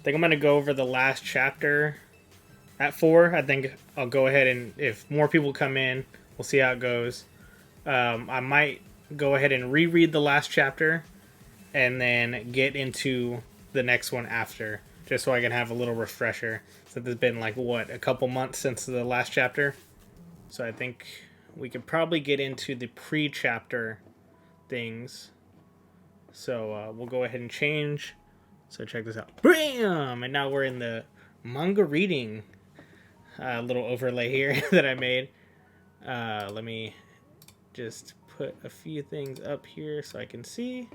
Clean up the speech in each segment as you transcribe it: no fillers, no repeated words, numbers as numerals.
think I'm gonna go over the last chapter at 4. I think I'll go ahead and if more people come in, we'll see how it goes. I might go ahead and reread the last chapter and then get into the next one after, just so I can have a little refresher. So there's been like what, a couple months since the last chapter. So I think we could probably get into the pre-chapter things. So we'll go ahead and change. So check this out. Bam! And now we're in the manga reading little overlay here that I made. Let me just put a few things up here so I can see.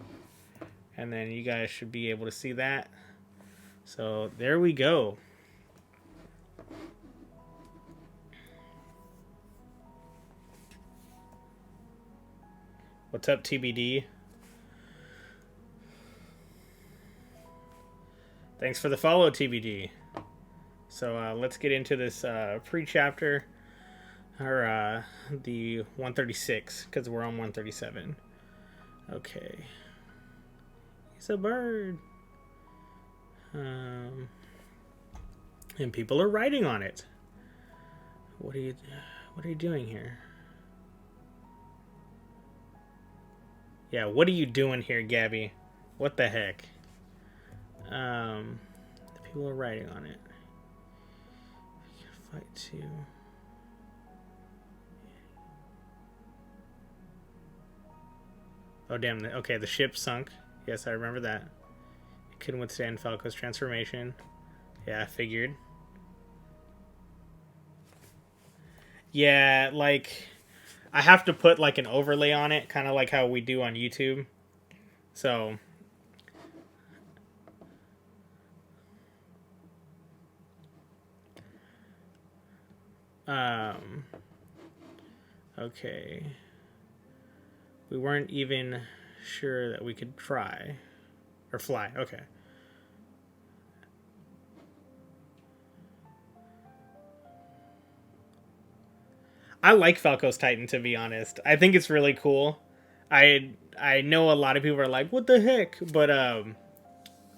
And then you guys should be able to see that. So there we go. What's up, TBD? Thanks for the follow, TBD. So let's get into this pre-chapter, or the 136, because we're on 137. Okay. He's a bird. And people are writing on it. What are you doing here? Yeah, what are you doing here, Gabby? What the heck? The people are writing on it. Fight 2. Oh, damn. Okay, the ship sunk. Yes, I remember that. It couldn't withstand Falco's transformation. Yeah, I figured. Yeah, like, I have to put, like, an overlay on it, kind of like how we do on YouTube. So, okay. We weren't even sure that we could try. Or fly, okay. I like Falco's Titan, to be honest. I think it's really cool. I know a lot of people are like, what the heck? But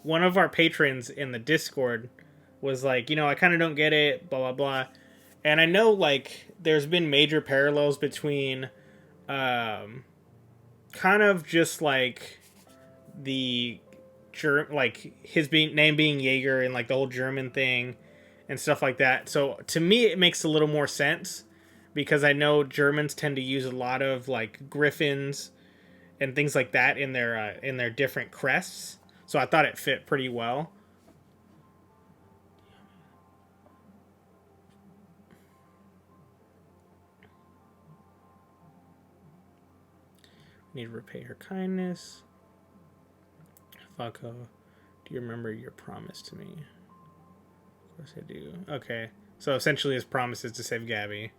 one of our patrons in the Discord was like, I kind of don't get it, blah, blah, blah. And I know, like, there's been major parallels between kind of just, like, the like his name being Jaeger and like the whole German thing and stuff like that. So to me, it makes a little more sense because I know Germans tend to use a lot of like griffins and things like that in their different crests. So I thought it fit pretty well. Need to repay her kindness. Falco, do you remember your promise to me? Of course I do. Okay. So essentially his promise is to save Gabby.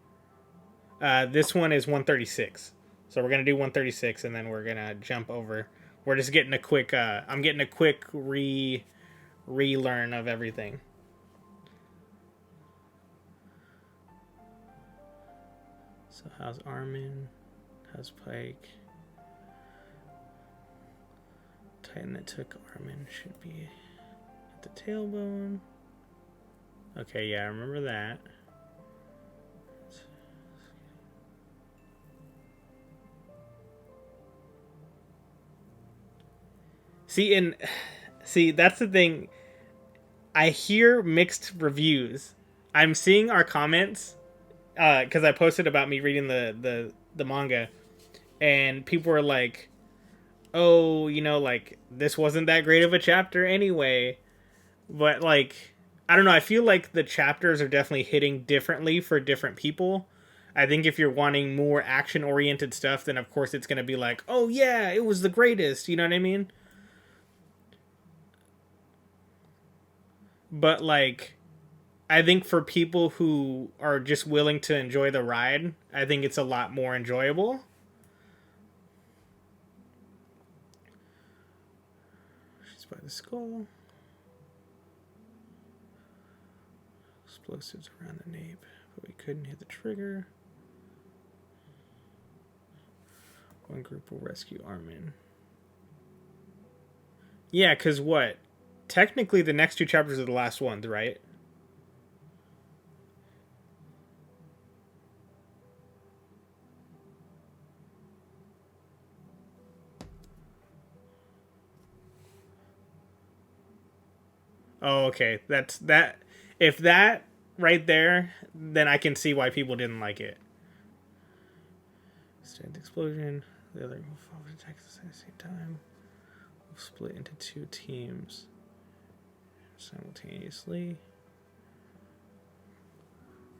This one is 136. So we're going to do 136 and then we're going to jump over. We're just getting a quick, I'm getting a quick relearn of everything. So how's Armin? How's Pike? Titan that took Armin should be at the tailbone. Okay, yeah, I remember that. See, that's the thing. I hear mixed reviews. I'm seeing our comments because I posted about me reading the manga, and people were like, oh, like, this wasn't that great of a chapter anyway. But, like, I don't know. I feel like the chapters are definitely hitting differently for different people. I think if you're wanting more action-oriented stuff, then, of course, it's going to be like, oh, yeah, it was the greatest. You know what I mean? But, like, I think for people who are just willing to enjoy the ride, I think it's a lot more enjoyable. By the skull. Explosives around the nape, but we couldn't hit the trigger. One group will rescue Armin. Yeah, because what? technically the next two chapters are the last ones, right? Oh, okay. That's that. If that right there, then I can see why people didn't like it. Stand explosion. The other will fall into Texas at the same time. We'll split into two teams simultaneously.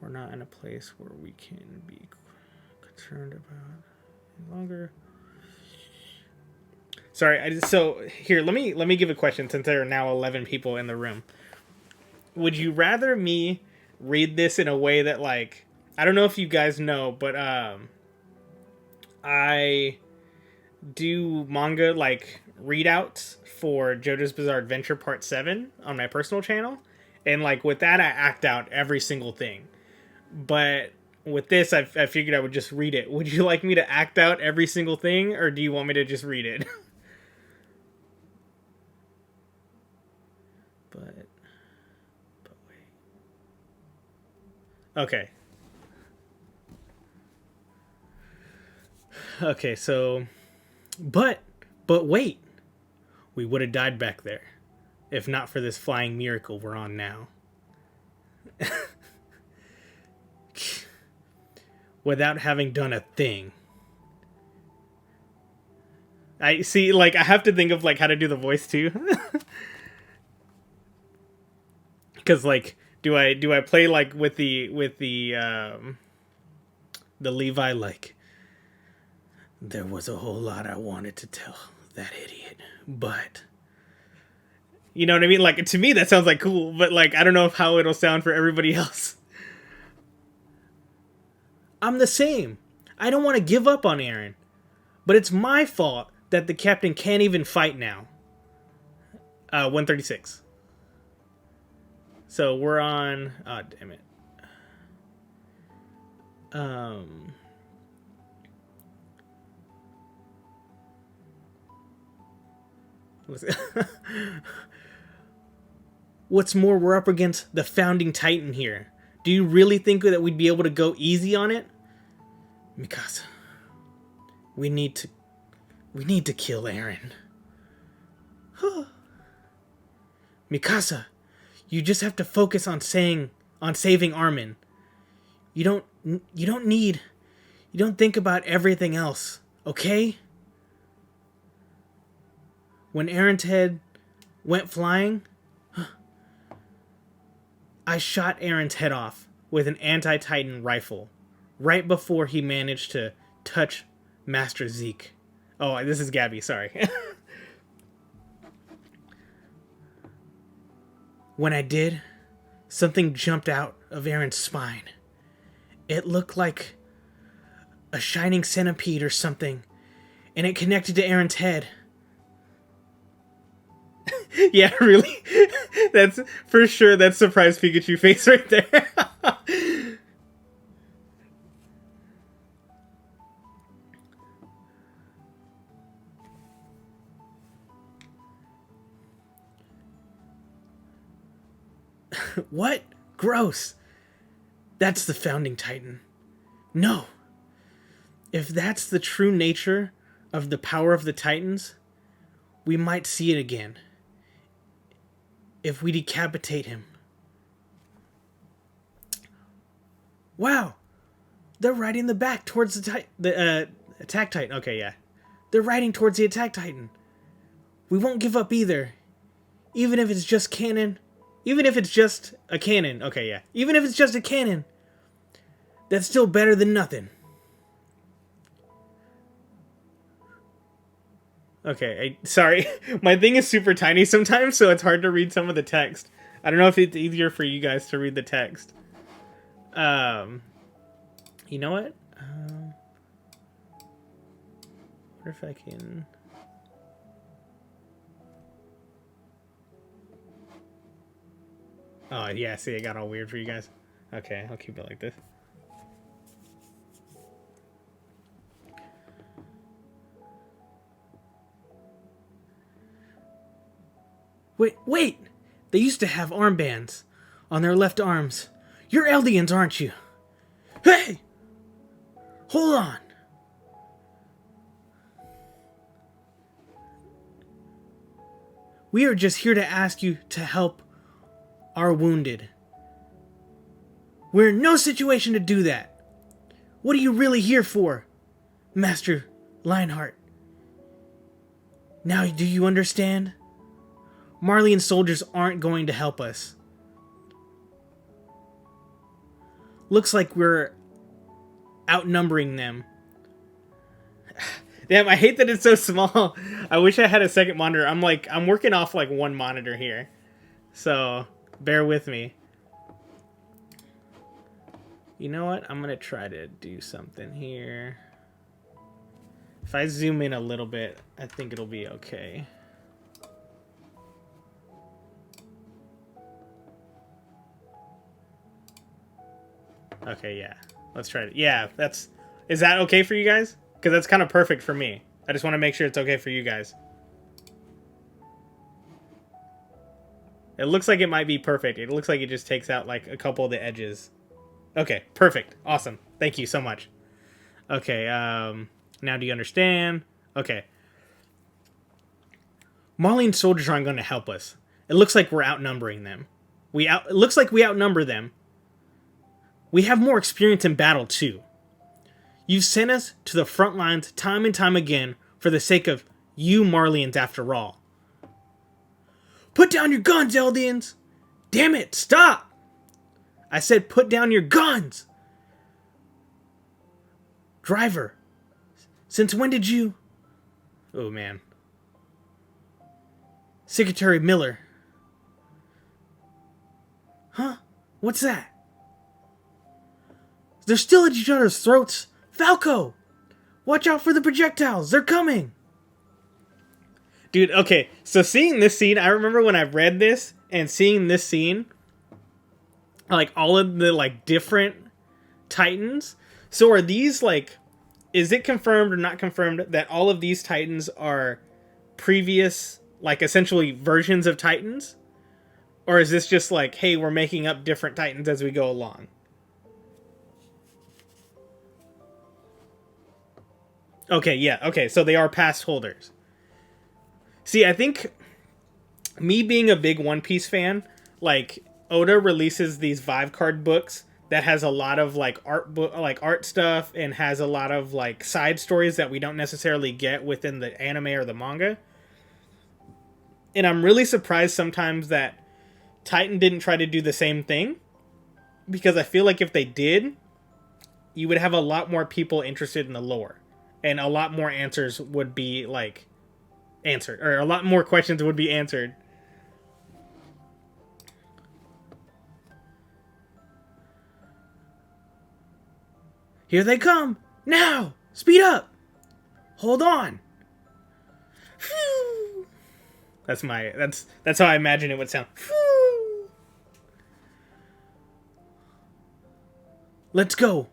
We're not in a place where we can be concerned about any longer. Sorry, so here, let me give a question since there are now 11 people in the room. Would you rather me read this in a way that, like, I don't know if you guys know, but I do manga like readouts for JoJo's Bizarre Adventure Part 7 on my personal channel, and like with that I act out every single thing. But with this, I figured I would just read it. Would you like me to act out every single thing, or do you want me to just read it? but wait. Okay. Okay, so but wait. We would have died back there if not for this flying miracle we're on now. Without having done a thing. I see, like, I have to think of like how to do the voice too. Because like, do I play like with the Levi, like, there was a whole lot I wanted to tell that idiot, but you know what I mean? Like, to me that sounds like cool, but like I don't know how it'll sound for everybody else. I'm the same. I don't want to give up on Eren, but it's my fault that the captain can't even fight now. 136. So we're on. Oh, damn it. What's more, we're up against the founding titan here. Do you really think that we'd be able to go easy on it? Mikasa, we need to kill Eren. Mikasa, you just have to focus on saving Armin. You don't think about everything else, okay? When Eren's head went flying, I shot Eren's head off with an anti-Titan rifle right before he managed to touch Master Zeke. Oh, this is Gabby, sorry. When I did, something jumped out of Eren's spine. It looked like a shining centipede or something, and it connected to Eren's head. Yeah, really? That's for sure. That's surprise Pikachu face right there. What? Gross. That's the founding titan. No. If that's the true nature of the power of the titans, we might see it again. If we decapitate him. Wow. They're riding the back towards the attack titan. Okay, yeah. They're riding towards the attack titan. We won't give up either. Even if it's just cannon. Even if it's just a cannon. Okay, yeah. Even if it's just a cannon. That's still better than nothing. Okay, sorry. My thing is super tiny sometimes, so it's hard to read some of the text. I don't know if it's easier for you guys to read the text. You know what? What if I can... Oh, yeah, see, it got all weird for you guys. Okay, I'll keep it like this. Wait! They used to have armbands on their left arms. You're Eldians, aren't you? Hey! Hold on! We are just here to ask you to help our wounded. We're in no situation to do that. What are you really here for, Master Lionheart? Now do you understand? Marleyan soldiers aren't going to help us. Looks like we're outnumbering them. Damn, I hate that it's so small. I wish I had a second monitor. I'm working off like one monitor here. So, bear with me. You know what? I'm going to try to do something here. If I zoom in a little bit, I think it'll be okay. Okay, yeah. Let's try it. Yeah, is that okay for you guys? Because that's kind of perfect for me. I just want to make sure it's okay for you guys. It looks like it might be perfect. It looks like it just takes out like a couple of the edges. Okay, perfect. Awesome. Thank you so much. Okay, now do you understand? Okay. Marleyan soldiers aren't going to help us. It looks like we're outnumbering them. It looks like we outnumber them. We have more experience in battle too. You've sent us to the front lines time and time again for the sake of you Marleyans after all. Put down your guns, Eldians! Damn it, stop! I said put down your guns! Driver, since when did you... Oh man. Secretary Miller. Huh? What's that? They're still at each other's throats. Falco! Watch out for the projectiles. They're coming. Dude, okay. So seeing this scene, I remember when I read this and seeing this scene, like all of the like different Titans. So are these like, is it confirmed or not confirmed that all of these Titans are previous, like essentially versions of Titans? Or is this just like, hey, we're making up different Titans as we go along? Okay, yeah, okay, so they are past holders. See, I think me being a big One Piece fan, like Oda releases these Vive card books that has a lot of like art stuff and has a lot of like side stories that we don't necessarily get within the anime or the manga. And I'm really surprised sometimes that Titan didn't try to do the same thing, because I feel like if they did, you would have a lot more people interested in the lore. And a lot more answers would be, like, answered. Or a lot more questions would be answered. Here they come! Now! Speed up! Hold on! That's how I imagine it would sound. Let's go!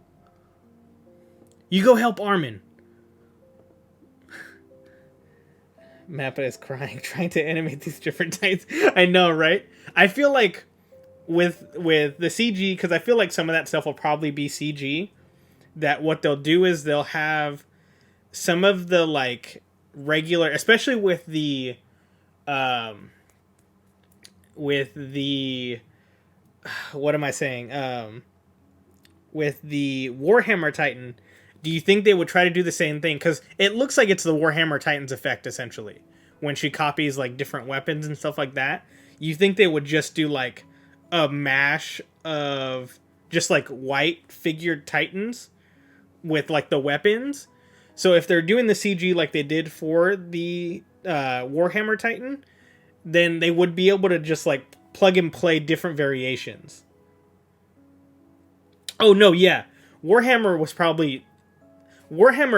You go help Armin. Mappa is crying, trying to animate these different types. I know, right? I feel like with the CG, because I feel like some of that stuff will probably be CG, that what they'll do is they'll have some of the like regular, especially with the what am I saying? With the Warhammer Titan, do you think they would try to do the same thing? Because it looks like it's the Warhammer Titan's effect, essentially. When she copies, like, different weapons and stuff like that. You think they would just do, like, a mash of just, like, white figured Titans with, like, the weapons? So if they're doing the CG like they did for the Warhammer Titan, then they would be able to just, like, plug and play different variations. Oh, no, yeah. Warhammer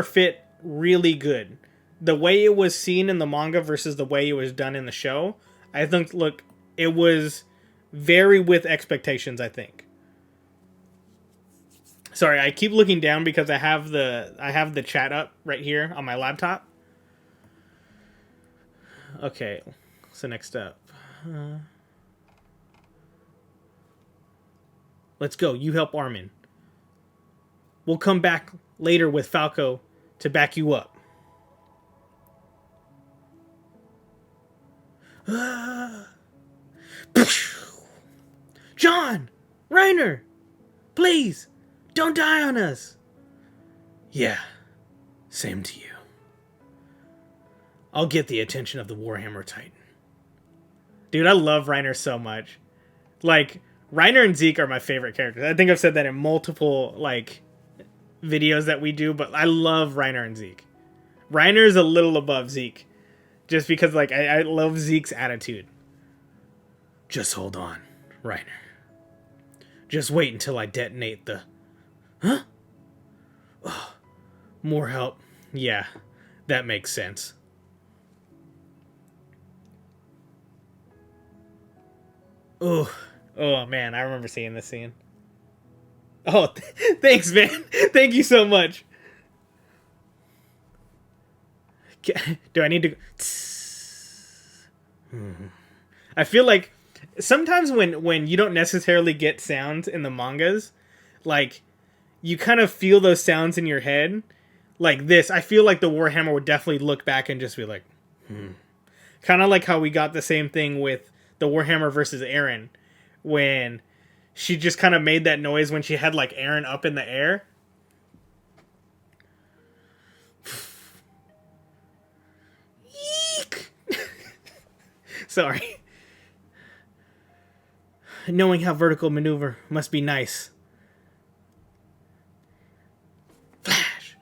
fit really good. The way it was seen in the manga versus the way it was done in the show, I think, look, it was very with expectations, I think. Sorry, I keep looking down because I have the chat up right here on my laptop. Okay, so next up. Let's go. You help Armin. We'll come back later with Falco to back you up. John! Reiner! Please! Don't die on us! Yeah. Same to you. I'll get the attention of the Warhammer Titan. Dude, I love Reiner so much. Like, Reiner and Zeke are my favorite characters. I think I've said that in multiple, like, videos that we do, but I love Reiner and Zeke. Reiner's a little above Zeke. Just because, like, I love Zeke's attitude. Just hold on, Reiner. Just wait until I detonate the... Huh? Oh, more help. Yeah, that makes sense. Oh man, I remember seeing this scene. Oh, thanks, man. Thank you so much. Do I need to... I feel like sometimes when you don't necessarily get sounds in the mangas, like, you kind of feel those sounds in your head. Like this, I feel like the Warhammer would definitely look back and just be like, Kind of like how we got the same thing with the Warhammer versus Eren, when she just kind of made that noise when she had, like, Eren up in the air. Eek! Sorry. Knowing how vertical maneuver must be nice. Flash.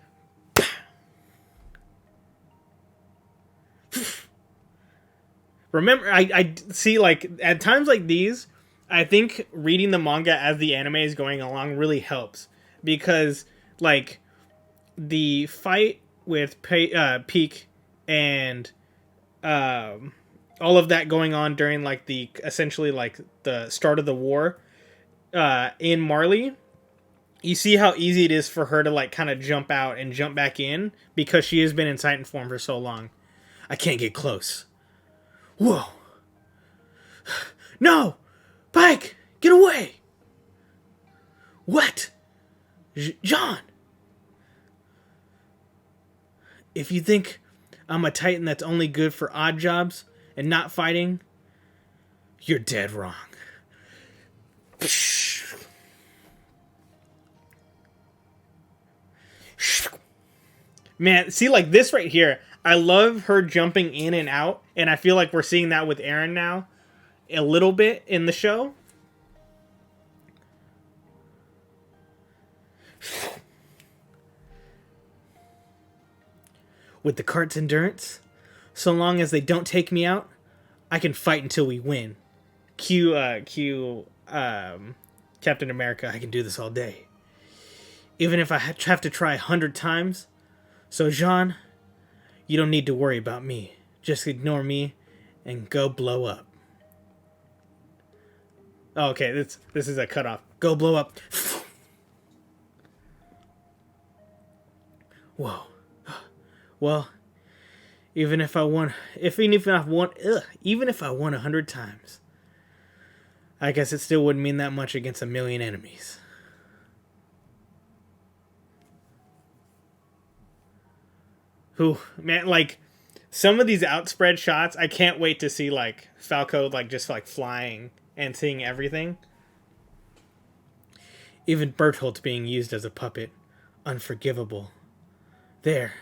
Remember, I see, like, at times like these, I think reading the manga as the anime is going along really helps. Because, like, the fight with Peak and all of that going on during, like, the, essentially, like, the start of the war in Marley, you see how easy it is for her to, like, kind of jump out and jump back in because she has been in Titan form for so long. I can't get close. Whoa. No! Pike! Get away! What? John! If you think I'm a Titan that's only good for odd jobs and not fighting, you're dead wrong. Man, see, like, this right here, I love her jumping in and out, and I feel like we're seeing that with Eren now a little bit in the show. With the cart's endurance, so long as they don't take me out, I can fight until we win. Captain America, I can do this all day. Even if I have to try 100 times. So, Jean, you don't need to worry about me. Just ignore me and go blow up. Oh, okay, this is a cutoff. Go blow up. Whoa. Well, even if I won 100 times, I guess it still wouldn't mean that much against 1,000,000 enemies. Who, man, like, some of these outspread shots, I can't wait to see, like, Falco, like, just, like, flying and seeing everything. Even Bertholdt's being used as a puppet. Unforgivable. There.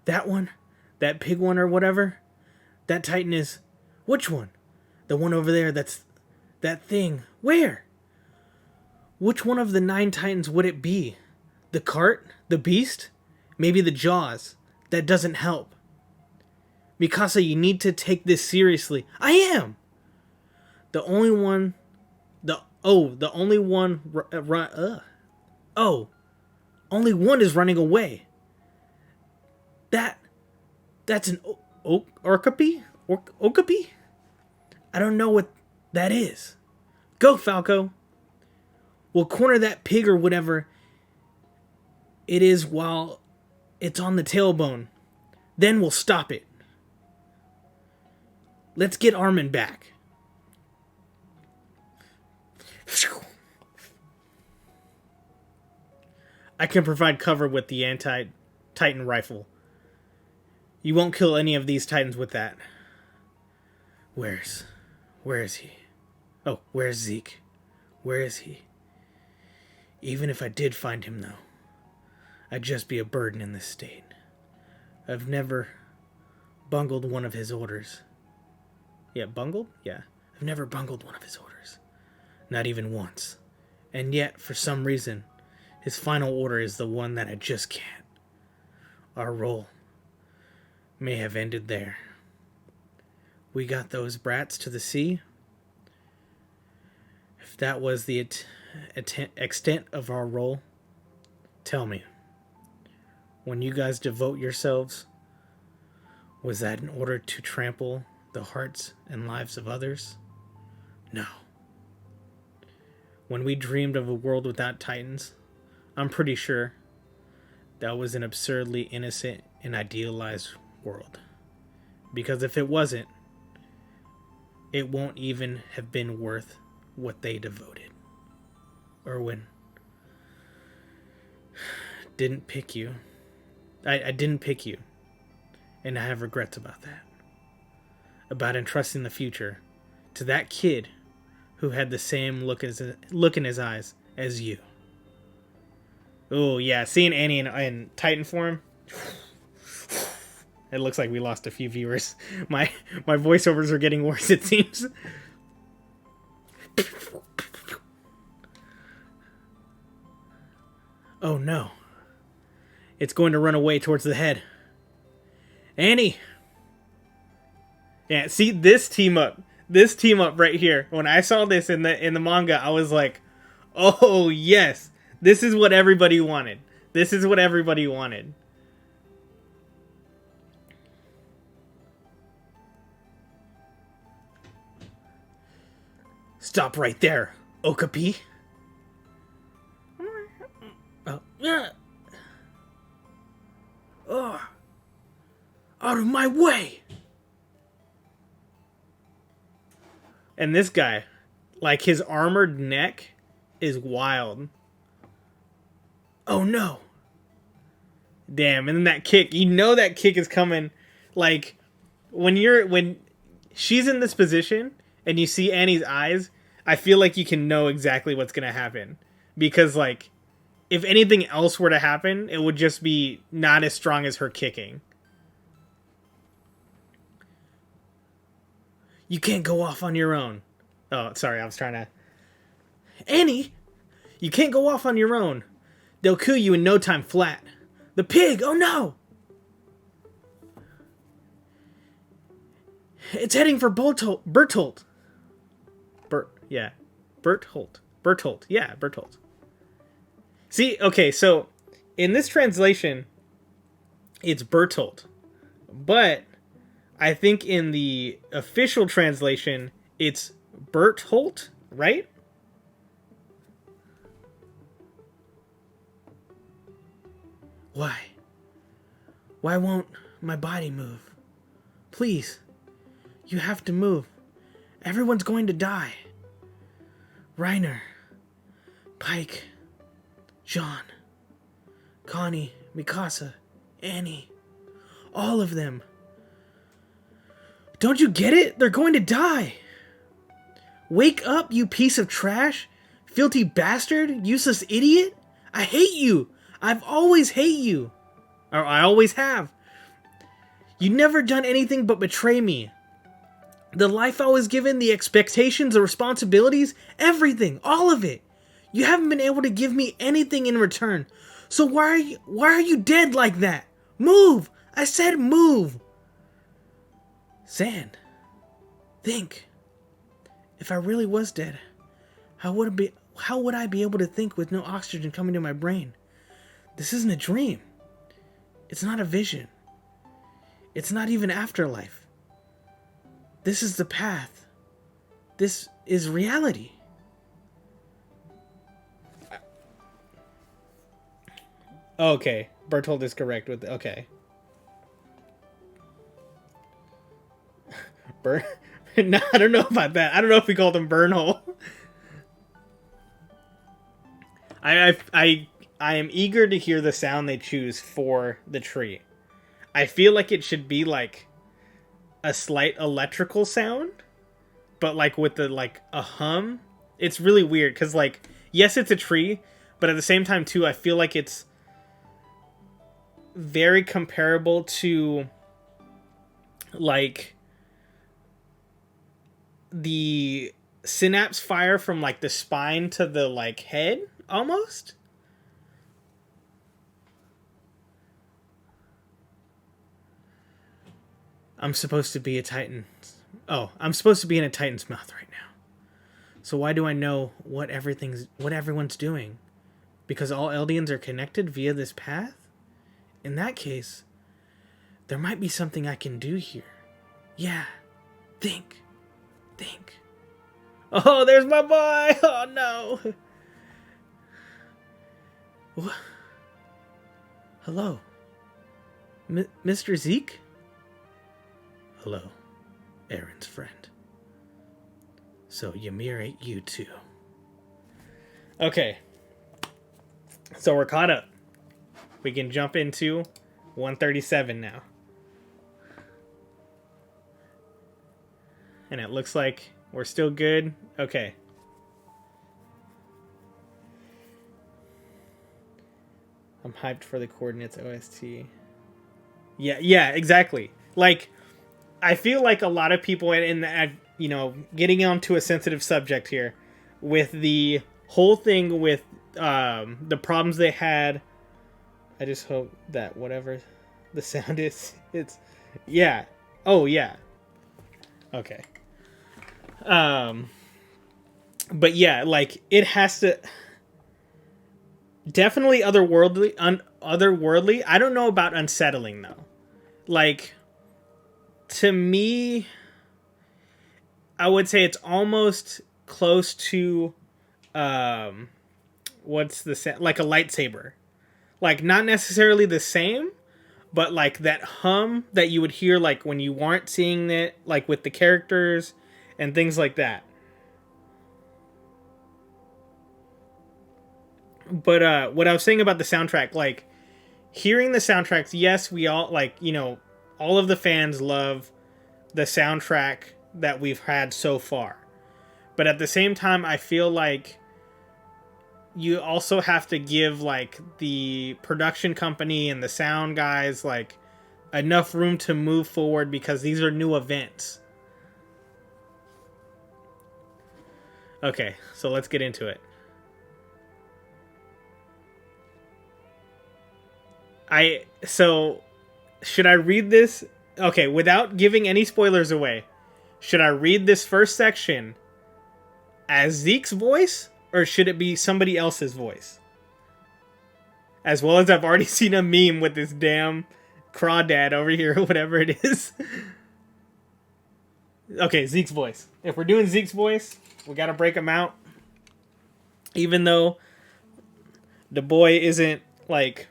That one? That pig one or whatever? That Titan is... Which one? The one over there that's... That thing. Where? Which one of the 9 Titans would it be? The cart? The beast? Maybe the jaws. That doesn't help. Mikasa, you need to take this seriously. I am! The only one... only one is running away. That's an Okapi? Okapi? I don't know what that is. Go, Falco. We'll corner that pig or whatever it is while it's on the tailbone. Then we'll stop it. Let's get Armin back. I can provide cover with the anti-Titan rifle. You won't kill any of these Titans with that. Where is he? Oh, where's Zeke? Where is he? Even if I did find him, though, I'd just be a burden in this state. I've never bungled one of his orders. Yeah, bungled? Yeah. I've never bungled one of his orders. Not even once. And yet, for some reason, his final order is the one that I just can't. Our role may have ended there. We got those brats to the sea. If that was the extent of our role, tell me, when you guys devote yourselves, was that in order to trample the hearts and lives of others? No. When we dreamed of a world without Titans, I'm pretty sure that was an absurdly innocent and idealized world. Because if it wasn't, it won't even have been worth what they devoted. Erwin didn't pick you. I didn't pick you. And I have regrets about that. About entrusting the future to that kid who had the same look in his eyes as you. Oh, yeah. Seeing Annie in Titan form. It looks like we lost a few viewers. My voiceovers are getting worse, it seems. Oh, no. It's going to run away towards the head. Annie! Yeah, see, this team up right here. When I saw this in the manga, I was like, oh, yes. This is what everybody wanted. This is what everybody wanted. Stop right there, Okapi. Oh, yeah. Oh, out of my way. And this guy, like, his armored neck is wild. Oh no. Damn, and then that kick, you know that kick is coming. Like, when she's in this position and you see Annie's eyes, I feel like you can know exactly what's gonna happen. Because, like, if anything else were to happen, it would just be not as strong as her kicking. You can't go off on your own. Oh, sorry, I was trying to... Annie! You can't go off on your own. They'll kill you in no time flat. The pig! Oh no! It's heading for Bertolt. Bertolt. Yeah, Bertolt. See, okay, so in this translation, it's Bertolt. But I think in the official translation, it's Berthold, right? Why? Why won't my body move? Please, you have to move. Everyone's going to die. Reiner, Pike, John, Connie, Mikasa, Annie, all of them. Don't you get it? They're going to die. Wake up, you piece of trash. Filthy bastard. Useless idiot. I hate you. I've always hate you. Or I always have. You never done anything but betray me. The life I was given, the expectations, the responsibilities, everything, all of it. You haven't been able to give me anything in return. So why are you dead like that? Move! I said move! Sand. Think. If I really was dead, how would I be able to think with no oxygen coming to my brain? This isn't a dream. It's not a vision. It's not even afterlife. This is the path. This is reality. Okay, Bertold is correct with okay. No, I don't know about that. I don't know if we called him Burnhole. I I am eager to hear the sound they choose for the tree. I feel like it should be like a slight electrical sound, but like with the like a hum. It's really weird because like yes, it's a tree, but at the same time too, I feel like it's very comparable to like the synapse fire from like the spine to the like head almost. I'm supposed to be a titan. Oh, I'm supposed to be in a titan's mouth right now. So why do I know what everyone's doing? Because all Eldians are connected via this path? In that case, there might be something I can do here. Yeah. Think. Oh, there's my boy! Oh no! What? Hello? Mr. Zeke? Hello, Aaron's friend. So Ymir ate you too. Okay. So we're caught up. We can jump into 137 now. And it looks like we're still good. Okay. I'm hyped for the coordinates OST. Yeah, exactly. Like, I feel like a lot of people getting onto a sensitive subject here with the whole thing with the problems they had. I just hope that whatever the sound is, it's yeah. Oh yeah. Okay. But yeah, like it has to definitely otherworldly. I don't know about unsettling though. Like to me, I would say it's almost close to what's the like a lightsaber. Like not necessarily the same, but like that hum that you would hear like when you weren't seeing it, like with the characters and things like that. But what I was saying about the soundtrack, like hearing the soundtracks, yes, we all like, all of the fans love the soundtrack that we've had so far. But at the same time, I feel like you also have to give like the production company and the sound guys like enough room to move forward because these are new events. Okay, so let's get into it. Should I read this? Okay, without giving any spoilers away, should I read this first section as Zeke's voice, or should it be somebody else's voice? As well as I've already seen a meme with this damn crawdad over here, or whatever it is. Okay, Zeke's voice. If we're doing Zeke's voice, we gotta break him out. Even though the boy isn't like...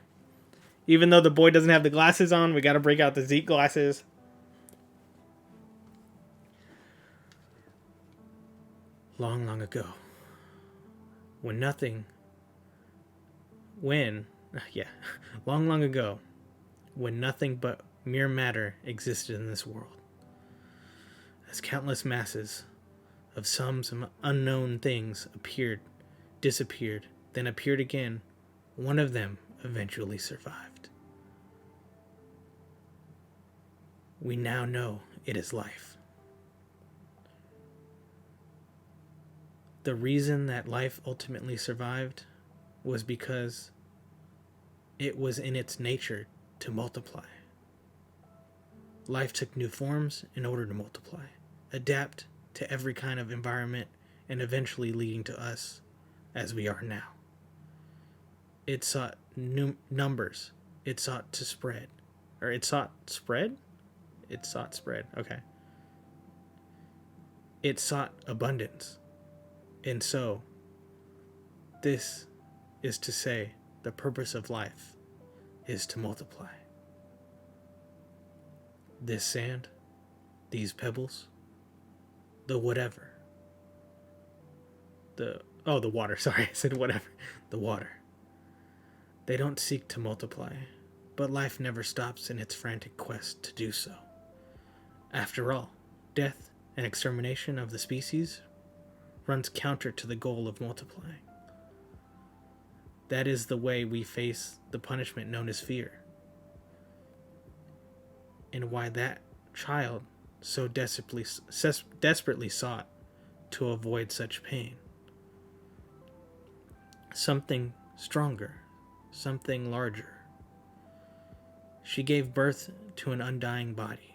Even though the boy doesn't have the glasses on, we gotta break out the Zeke glasses. Long, long ago. Long, long ago, when nothing but mere matter existed in this world. As countless masses of some unknown things appeared, disappeared, then appeared again, one of them eventually survived. We now know it is life. The reason that life ultimately survived was because it was in its nature to multiply. Life took new forms in order to multiply, adapt to every kind of environment, and eventually leading to us as we are now. It sought new numbers. It sought to spread. Or it sought spread? It sought spread. Okay. It sought abundance. And so, this is to say the purpose of life is to multiply. This sand, these pebbles, the whatever. The water. Sorry, I said whatever. The water. They don't seek to multiply, but life never stops in its frantic quest to do so. After all, death and extermination of the species runs counter to the goal of multiplying. That is the way we face the punishment known as fear, and why that child so desperately sought to avoid such pain. Something stronger, something larger. She gave birth to an undying body,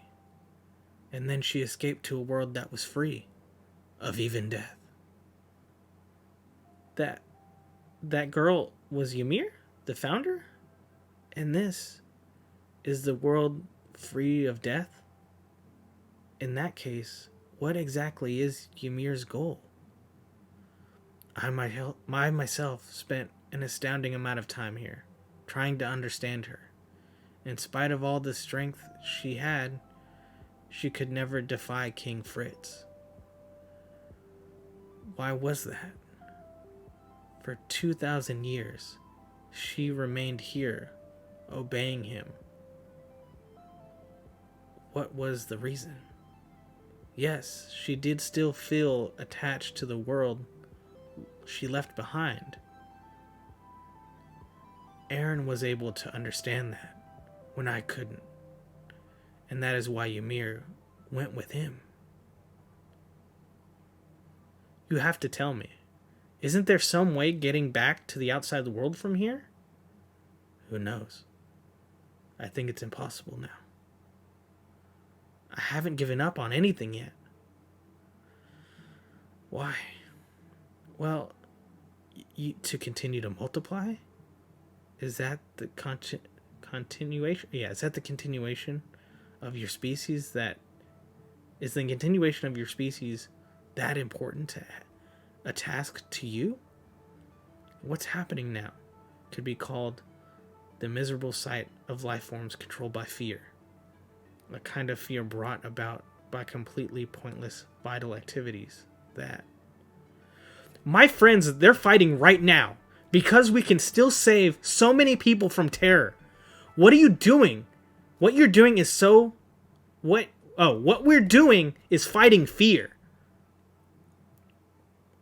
and then she escaped to a world that was free of even death. That girl was Ymir, the founder? And this is the world free of death? In that case, what exactly is Ymir's goal? I myself spent an astounding amount of time here, trying to understand her. In spite of all the strength she had, she could never defy King Fritz. Why was that? For 2,000 years, she remained here, obeying him. What was the reason? Yes, she did still feel attached to the world she left behind. Eren was able to understand that when I couldn't. And that is why Ymir went with him. You have to tell me, isn't there some way getting back to the outside world from here? Who knows? I think it's impossible now. I haven't given up on anything yet. Why? Well, to continue to multiply? Is that the continuation? Yeah, is that the continuation of your species? Is the continuation of your species that important to a task to you? What's happening now could be called the miserable sight of life forms controlled by fear. A kind of fear brought about by completely pointless vital activities that... My friends, they're fighting right now because we can still save so many people from terror. What are you doing? What you're doing is so... What we're doing is fighting fear.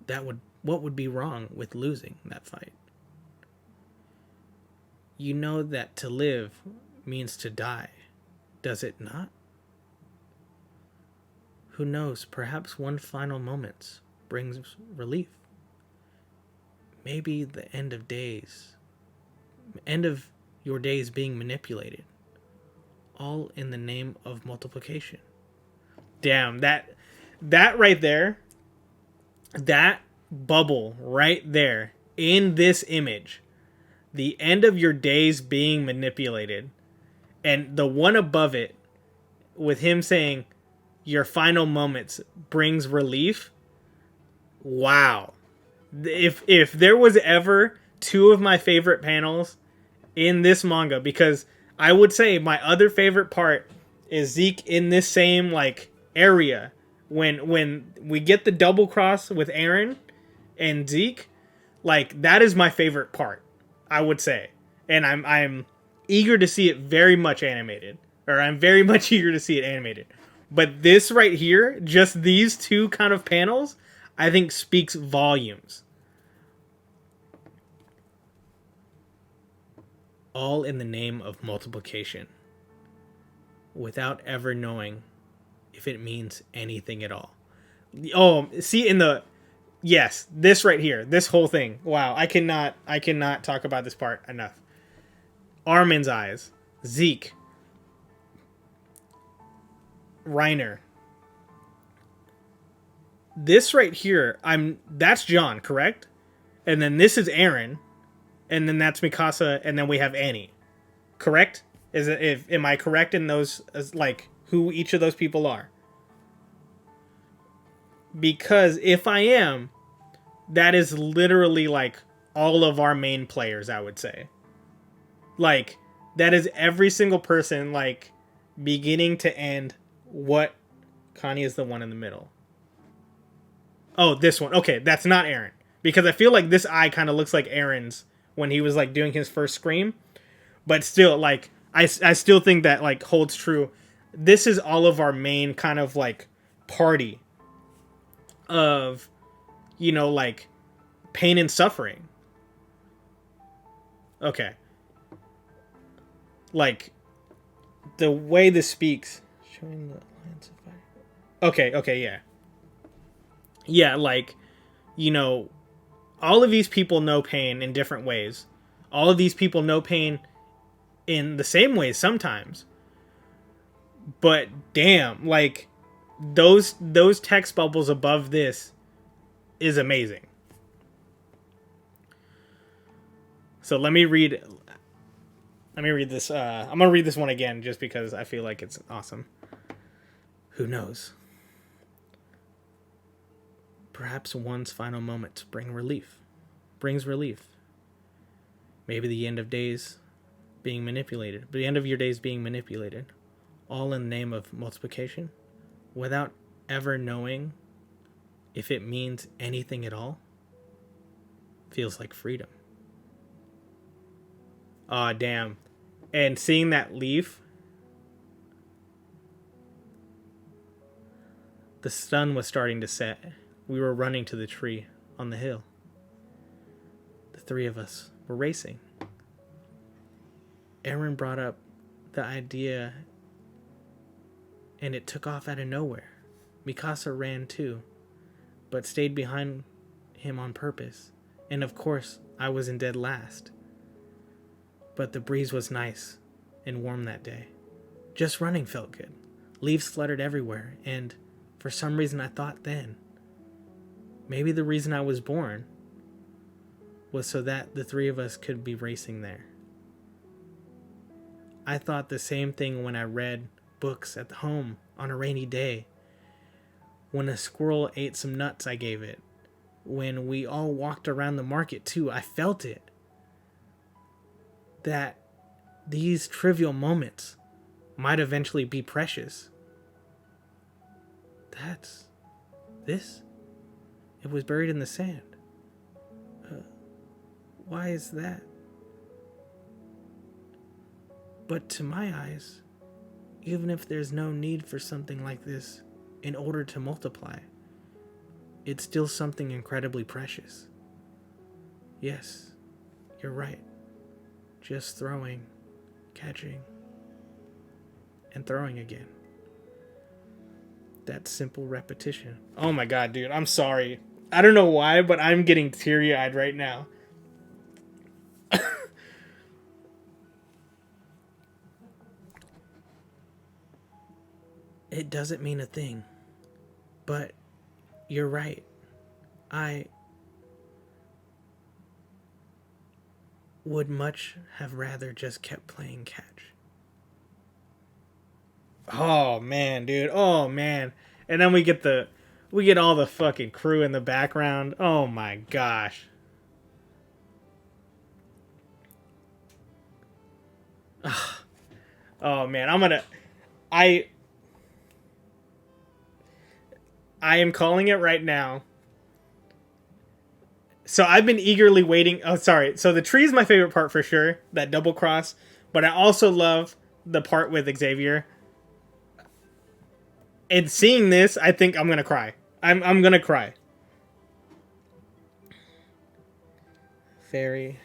What would be wrong with losing that fight? You know that to live means to die, does it not? Who knows, perhaps one final moment brings relief. Maybe the end of your days being manipulated, all in the name of multiplication. Damn, that right there, that bubble right there in this image, the end of your days being manipulated, and the one above it with him saying your final moments brings relief. Wow. If there was ever two of my favorite panels in this manga, because I would say my other favorite part is Zeke in this same like area when we get the double cross with Eren and Zeke, like that is my favorite part, I would say. And I'm eager to see it very much animated. Or I'm very much eager to see it animated. But this right here, just these two kind of panels, I think speaks volumes. All in the name of multiplication. Without ever knowing if it means anything at all. Oh, see in the... Yes, this right here. This whole thing. Wow, I cannot talk about this part enough. Armin's eyes. Zeke. Reiner. This right here, that's John, correct? And then this is Eren. And then that's Mikasa, and then we have Annie. Correct? Am I correct in those, like, who each of those people are? Because if I am, that is literally, like, all of our main players, I would say. Like, that is every single person, like, beginning to end. What? Connie is the one in the middle. Oh, this one. Okay, that's not Eren. Because I feel like this eye kind of looks like Eren's when he was like doing his first scream. But still, like I still think that like holds true. This is all of our main kind of like party of, you know, like pain and suffering. Okay. Like the way this speaks, showing the lines of fire. Okay, yeah. Yeah, like, you know, all of these people know pain in different ways. All of these people know pain in the same ways sometimes. But damn, like those text bubbles above this is amazing. So let me read this. I'm gonna read this one again just because I feel like it's awesome. Who knows? Perhaps one's final moment brings relief. Maybe the end of days being manipulated. But the end of your days being manipulated. All in the name of multiplication. Without ever knowing if it means anything at all. Feels like freedom. Aw, damn. And seeing that leaf. The sun was starting to set. We were running to the tree on the hill. The three of us were racing. Aaron brought up the idea and it took off out of nowhere. Mikasa ran too, but stayed behind him on purpose. And of course, I was in dead last. But the breeze was nice and warm that day. Just running felt good. Leaves fluttered everywhere, and for some reason I thought then, maybe the reason I was born was so that the three of us could be racing there. I thought the same thing when I read books at home on a rainy day. When a squirrel ate some nuts I gave it. When we all walked around the market too, I felt it. That these trivial moments might eventually be precious. That's this? It was buried in the sand. Why is that? But to my eyes, even if there's no need for something like this in order to multiply, it's still something incredibly precious. Yes, you're right. Just throwing, catching, and throwing again. That simple repetition. Oh my god, dude, I'm sorry. I don't know why, but I'm getting teary-eyed right now. It doesn't mean a thing. But you're right. I would much have rather just kept playing catch. Oh man, dude. Oh man. And then we get all the fucking crew in the background. Oh my gosh. Oh man, I am calling it right now. So I've been eagerly waiting. Oh, sorry. So the tree is my favorite part for sure. That double cross. But I also love the part with Xavier. And seeing this, I think I'm going to cry. I'm going to cry. Fairy.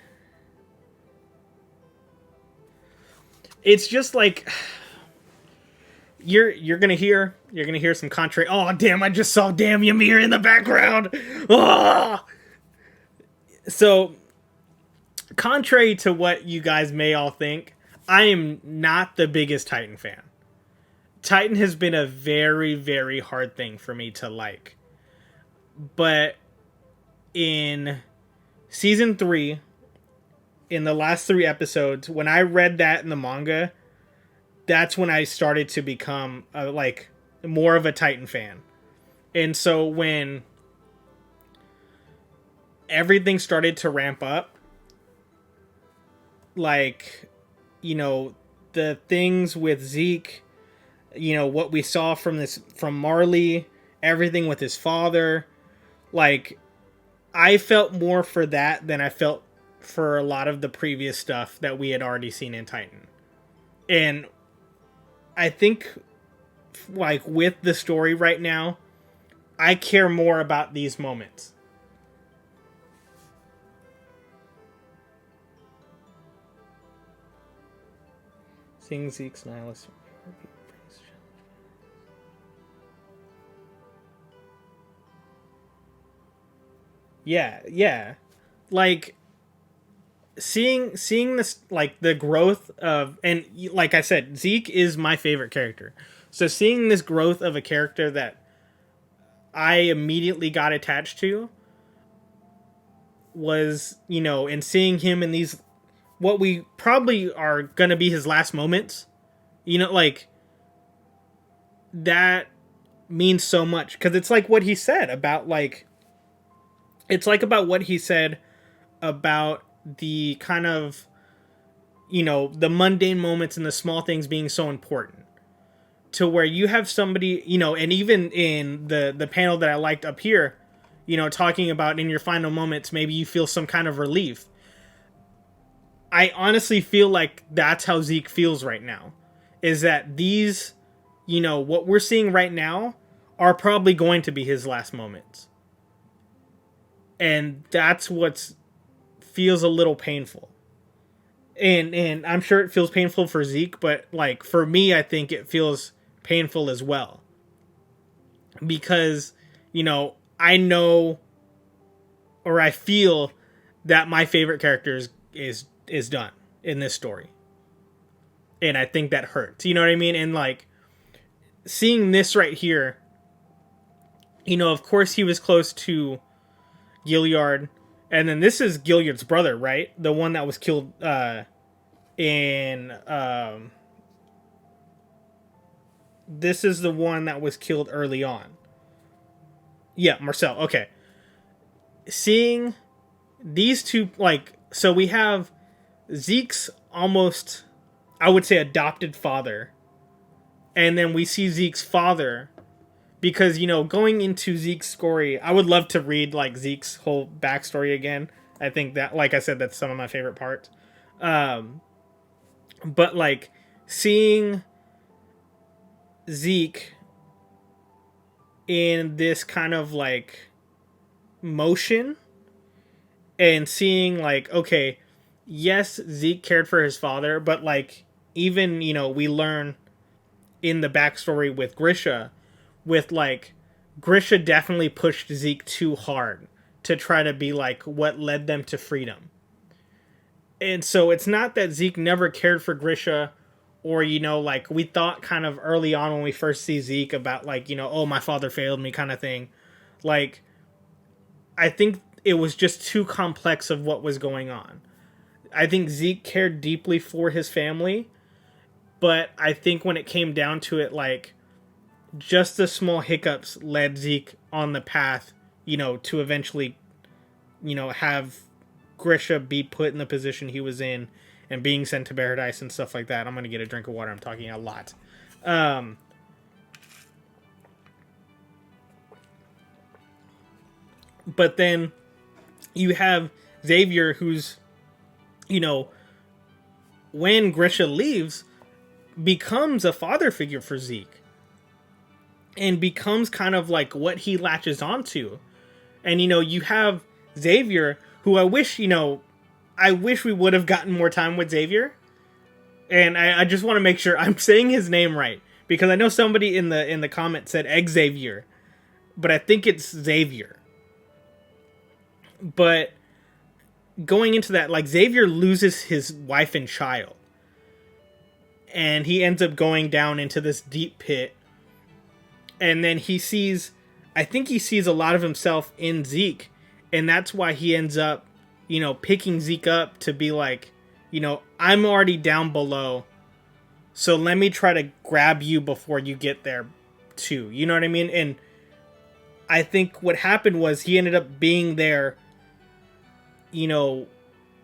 It's just like... You're gonna hear some contrary. Oh damn! I just saw damn Ymir in the background. Oh! So, contrary to what you guys may all think, I am not the biggest Titan fan. Titan has been a very, very hard thing for me to like. But in season 3, in the last 3 episodes, when I read that in the manga, that's when I started to become like more of a Titan fan. And so when everything started to ramp up, like, you know, the things with Zeke, you know, what we saw from Marley, everything with his father, like, I felt more for that than I felt for a lot of the previous stuff that we had already seen in Titan. And I think, like, with the story right now, I care more about these moments. Seeing Zeke's nihilist. Yeah. Like, seeing this, like, the growth of, and like I said, Zeke is my favorite character. So seeing this growth of a character that I immediately got attached to was, and seeing him in these, what we probably are going to be his last moments, like, that means so much. Because it's like what he said about, like, it's like about what he said about the kind of, the mundane moments and the small things being so important. To where you have somebody, and even in the panel that I liked up here, talking about in your final moments, maybe you feel some kind of relief. I honestly feel like that's how Zeke feels right now. Is that these, what we're seeing right now are probably going to be his last moments. And that's what feels a little painful. And I'm sure it feels painful for Zeke, but, like, for me, I think it feels painful as well. Because, I know, or I feel that my favorite character is done in this story. And I think that hurts. You know what I mean? And, like, seeing this right here, of course he was close to Gilliard. And then this is Gilliard's brother, right? The one that was killed this is the one that was killed early on. Yeah, Marcel. Okay. Seeing these two, like, so we have Zeke's almost, I would say, adopted father. And then we see Zeke's father. Because, going into Zeke's story, I would love to read, like, Zeke's whole backstory again. I think that, like I said, that's some of my favorite parts. But, like, seeing Zeke in this kind of, like, motion and seeing, like, okay, yes, Zeke cared for his father, but, like, even, we learn in the backstory with Grisha, with, like, Grisha definitely pushed Zeke too hard to try to be, like, what led them to freedom. And so it's not that Zeke never cared for Grisha, or, like, we thought kind of early on when we first see Zeke about, like, oh, my father failed me kind of thing. Like, I think it was just too complex of what was going on. I think Zeke cared deeply for his family, but I think when it came down to it, like, just the small hiccups led Zeke on the path, to eventually, have Grisha be put in the position he was in and being sent to paradise and stuff like that. I'm going to get a drink of water. I'm talking a lot. But then you have Xavier, who's, when Grisha leaves, becomes a father figure for Zeke. And becomes kind of like what he latches onto. And, you have Xavier, who I wish we would have gotten more time with Xavier. And I just want to make sure I'm saying his name right. Because I know somebody in the comment said Xavier. But I think it's Xavier. But going into that, like, Xavier loses his wife and child. And he ends up going down into this deep pit. And then I think he sees a lot of himself in Zeke. And that's why he ends up, picking Zeke up to be like, I'm already down below. So let me try to grab you before you get there too. You know what I mean? And I think what happened was he ended up being there,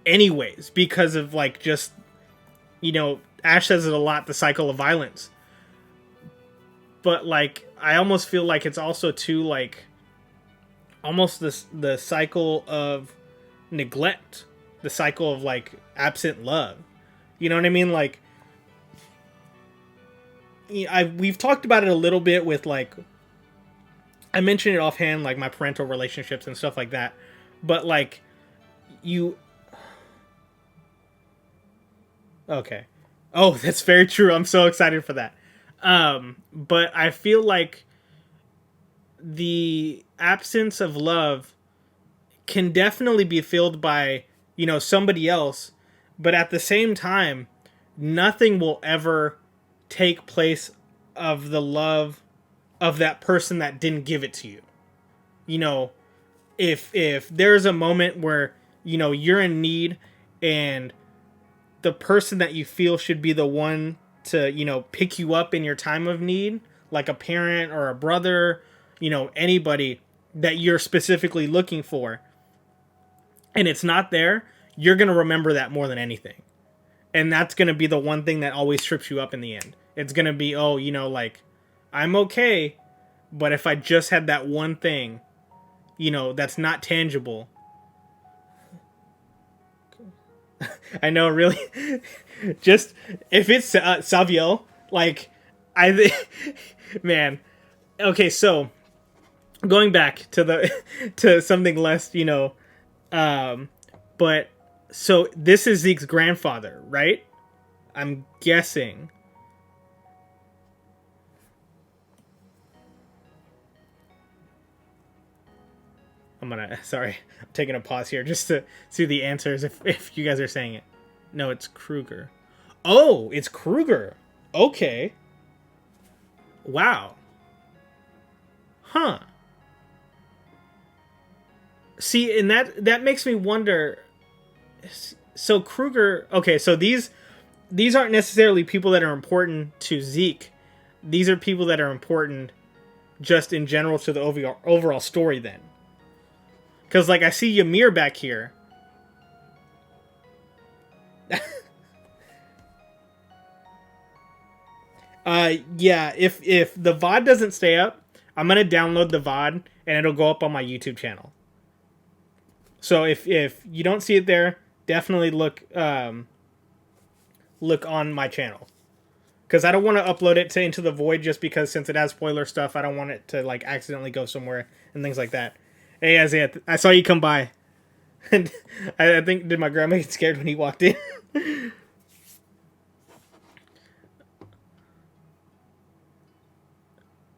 anyways. Because of, like, just, Ash says it a lot, the cycle of violence. But, like, I almost feel like it's also too, like, almost the cycle of neglect the cycle of like absent love. You know what I mean? Like, we've talked about it a little bit with like, I mentioned it offhand, like my parental relationships and stuff like that. But like, you, okay, oh, that's very true. I'm so excited for that. But I feel like the absence of love can definitely be filled by, you know, somebody else, but at the same time, nothing will ever take place of the love of that person that didn't give it to you. You know, if there's a moment where, you know, you're in need and the person that you feel should be the one to, you know, pick you up in your time of need, like a parent or a brother, you know, anybody that you're specifically looking for, and it's not there, you're going to remember that more than anything. And that's going to be the one thing that always trips you up in the end. It's going to be, oh, you know, like, I'm okay, but if I just had that one thing, you know, that's not tangible. I know, really. Just, if it's Saviel, like, man. Okay, so, going back to to something less, you know, but so this is Zeke's grandfather, right? I'm guessing. Sorry, I'm taking a pause here just to see the answers if you guys are saying it. No, it's Kruger. Oh, it's Kruger. Okay. Wow. Huh. See, and that makes me wonder. So Kruger, okay, so these aren't necessarily people that are important to Zeke. These are people that are important just in general to the overall story then. Because, like, I see Ymir back here. Yeah, if the VOD doesn't stay up, I'm going to download the VOD and it'll go up on my YouTube channel. So if you don't see it there, definitely look look on my channel. Because I don't want to upload it to Into the Void just because since it has spoiler stuff, I don't want it to, like, accidentally go somewhere and things like that. Hey, Isaiah, I saw you come by. And I think, did my grandma get scared when he walked in?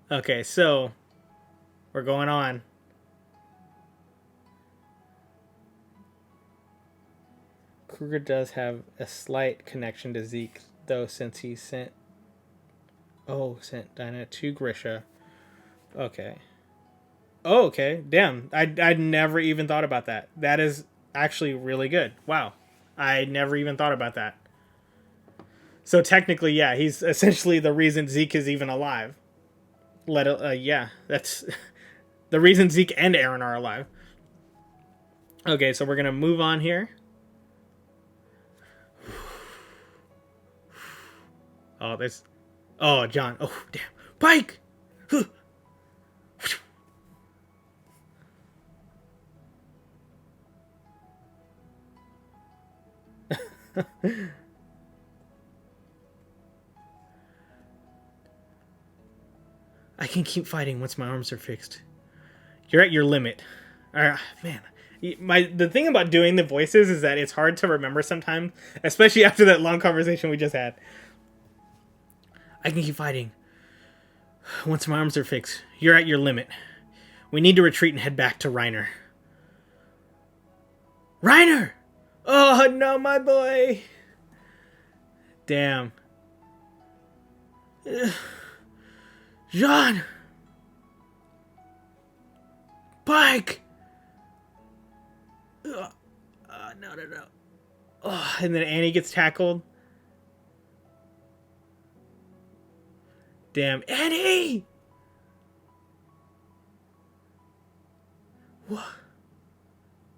Okay, so we're going on. Kruger does have a slight connection to Zeke, though, since he sent Dinah to Grisha. Okay. Oh, okay. Damn. I'd never even thought about that. That is actually really good. Wow. I never even thought about that. So technically, yeah, he's essentially the reason Zeke is even alive. Yeah, that's the reason Zeke and Aaron are alive. Okay, so we're gonna move on here. Oh, there's. Oh, John. Oh, damn. Pike! I can keep fighting once my arms are fixed. You're at your limit. Man. The thing about doing the voices is that it's hard to remember sometimes, especially after that long conversation we just had. I can keep fighting. Once my arms are fixed, you're at your limit. We need to retreat and head back to Reiner. Reiner! Oh, no, my boy. Damn. Jean! Pike! No. Oh, and then Annie gets tackled. Damn, Annie! What?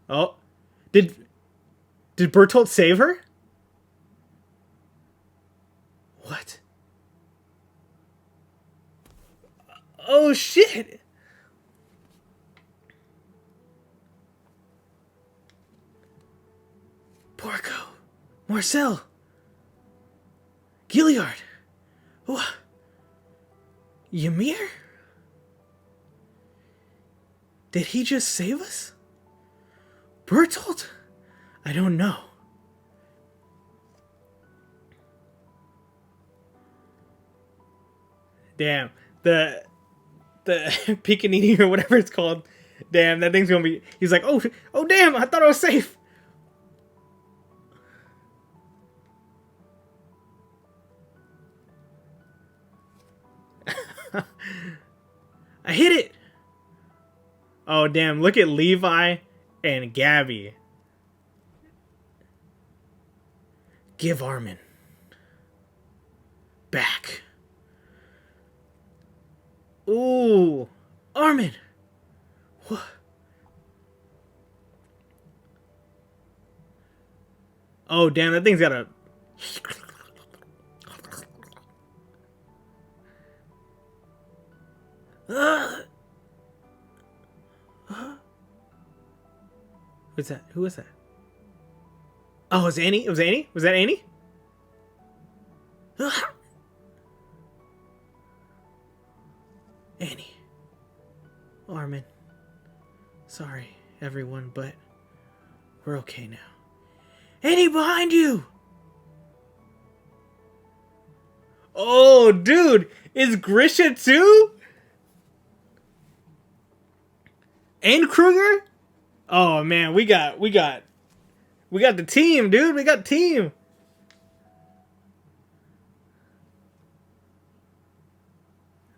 Oh, did Bertolt save her? What? Oh shit! Porco, Marcel, Gilliard, what? Ymir? Did he just save us? Bertolt? I don't know. Damn, the Piccanini or whatever it's called. Damn, that thing's gonna be. He's like, oh damn! I thought I was safe. I hit it. Oh damn! Look at Levi and Gabby. Give Armin back. Ooh, Armin. What? Oh damn! That thing's got a. What's that? Who was that? Oh, it was Annie? It was Annie? Was that Annie? Annie. Armin. Sorry, everyone, but we're okay now. Annie, behind you! Oh, dude! Is Grisha too? And Kruger? Oh man, we got the team, dude. We got team.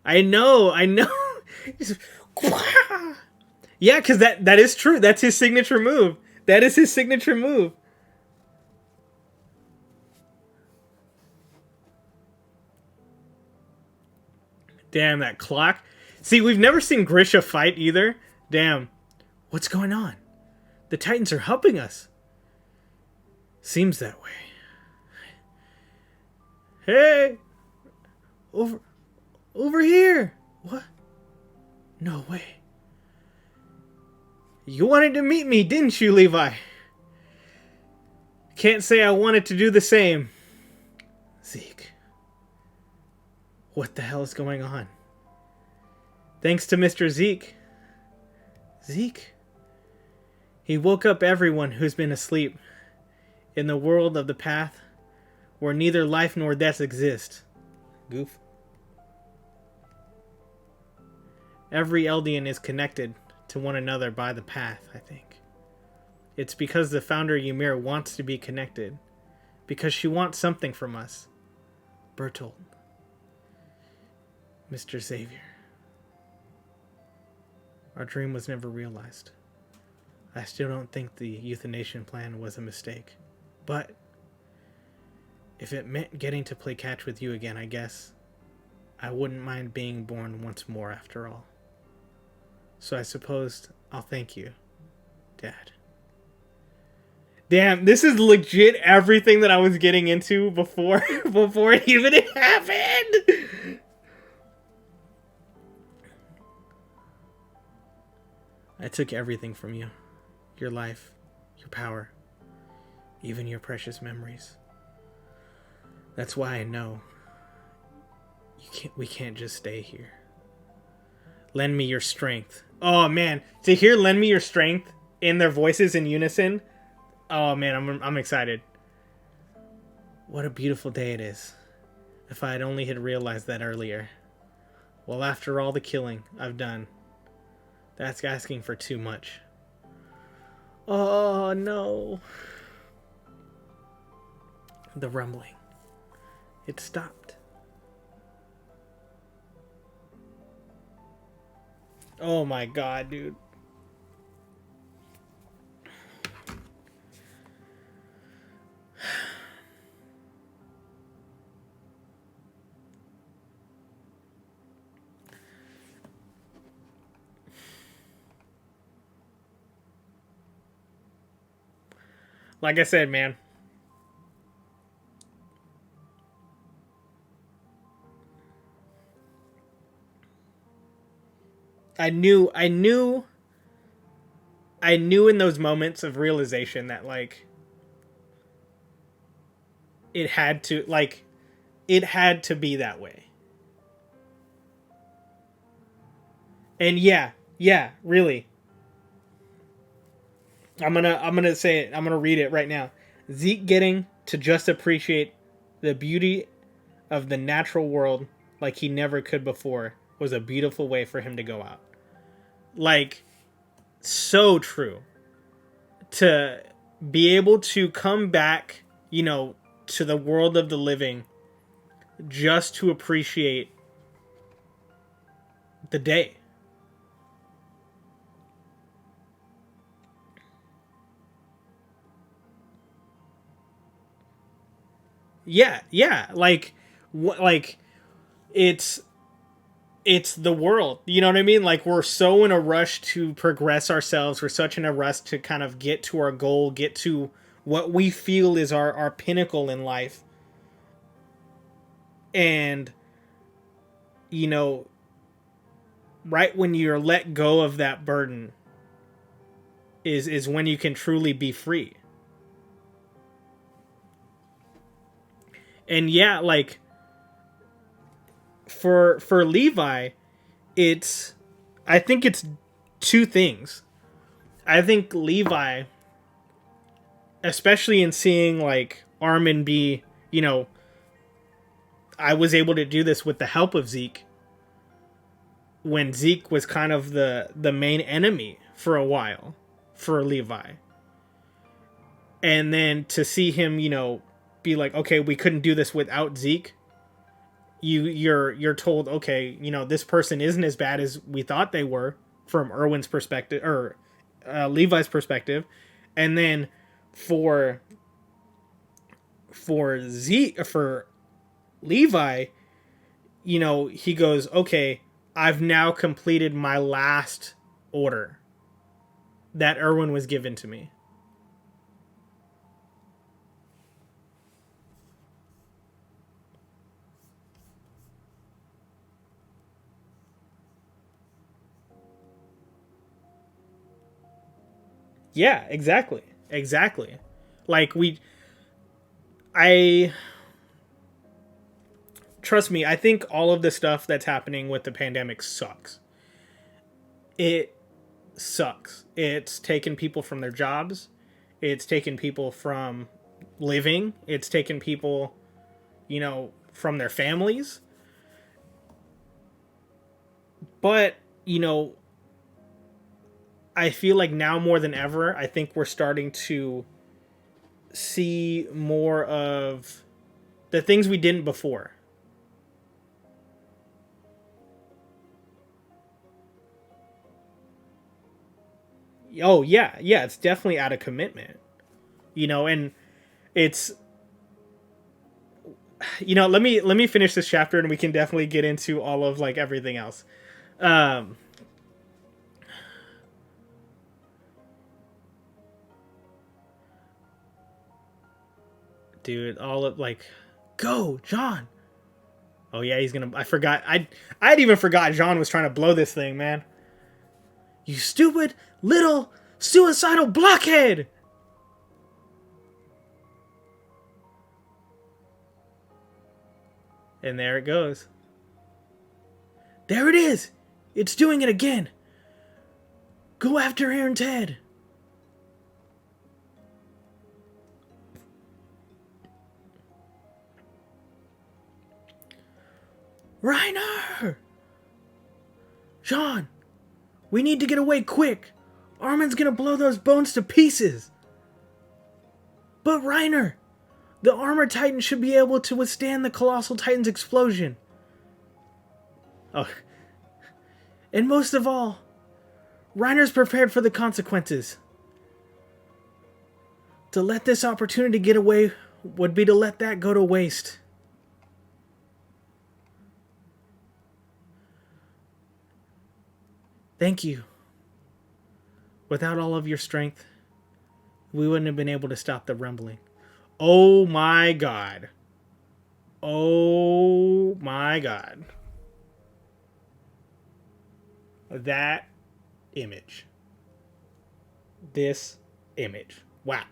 I know. Yeah, because that is true. That's his signature move. That is his signature move. Damn, that clock. See, we've never seen Grisha fight either. Damn. What's going on? The Titans are helping us. Seems that way. Hey! Over here! What? No way. You wanted to meet me, didn't you, Levi? Can't say I wanted to do the same. Zeke. What the hell is going on? Thanks to Mr. Zeke. Zeke? He woke up everyone who's been asleep in the world of the path where neither life nor death exist. Goof. Every Eldian is connected to one another by the path, I think. It's because the founder Ymir wants to be connected. Because she wants something from us. Bertolt. Mr. Xavier. Our dream was never realized. I still don't think the euthanation plan was a mistake. But if it meant getting to play catch with you again, I guess I wouldn't mind being born once more after all. So I suppose I'll thank you, Dad. Damn, this is legit everything that I was getting into before it even happened. I took everything from you. Your life, your power, even your precious memories. That's why I know we can't just stay here. Lend me your strength. Oh man, to hear "lend me your strength" in their voices in unison. Oh man, I'm excited. What a beautiful day it is. If I had only had realized that earlier. Well, after all the killing I've done, that's asking for too much. Oh no. The rumbling. It stopped. Oh my god, dude. Like I said, man. I knew in those moments of realization that, like, it had to, like, it had to be that way. And yeah, yeah, really. I'm gonna say it. I'm gonna read it right now. Zeke getting to just appreciate the beauty of the natural world like he never could before was a beautiful way for him to go out. Like, so true. To be able to come back, to the world of the living just to appreciate the day. Yeah, yeah, like what, like it's it's the world. You know what I mean? Like, we're so in a rush to progress ourselves. We're such in a rush to kind of get to our goal, get to what we feel is our pinnacle in life. And, you know, right when you're let go of that burden is when you can truly be free. And yeah, like for Levi, it's I think it's two things. I think Levi, especially in seeing like Armin be, I was able to do this with the help of Zeke when Zeke was kind of the main enemy for a while for Levi. And then to see him, be like, okay, we couldn't do this without Zeke. You're told, okay, this person isn't as bad as we thought they were from Erwin's perspective or Levi's perspective, and then for for Levi, he goes, okay, I've now completed my last order that Erwin was given to me. Yeah, exactly. Exactly. Like I trust me, I think all of the stuff that's happening with the pandemic sucks. It sucks. It's taken people from their jobs. It's taken people from living. It's taken people, from their families. But, I feel like now more than ever, I think we're starting to see more of the things we didn't before. Oh yeah, yeah, it's definitely out of commitment. And it's let me finish this chapter and we can definitely get into all of like everything else. Um dude, all of like go, John. Oh yeah, he's gonna I forgot I'd even forgot John was trying to blow this thing, man. You stupid little suicidal blockhead. And there it goes. There it is. It's doing it again. Go after Aaron's head. Reiner! John, we need to get away quick. Armin's gonna blow those bones to pieces. But Reiner, the armor titan should be able to withstand the colossal titan's explosion. Oh. And most of all, Reiner's prepared for the consequences. To let this opportunity get away would be to let that go to waste. Thank you. Without all of your strength, we wouldn't have been able to stop the rumbling. Oh my god. Oh my god. That image. This image. Wow.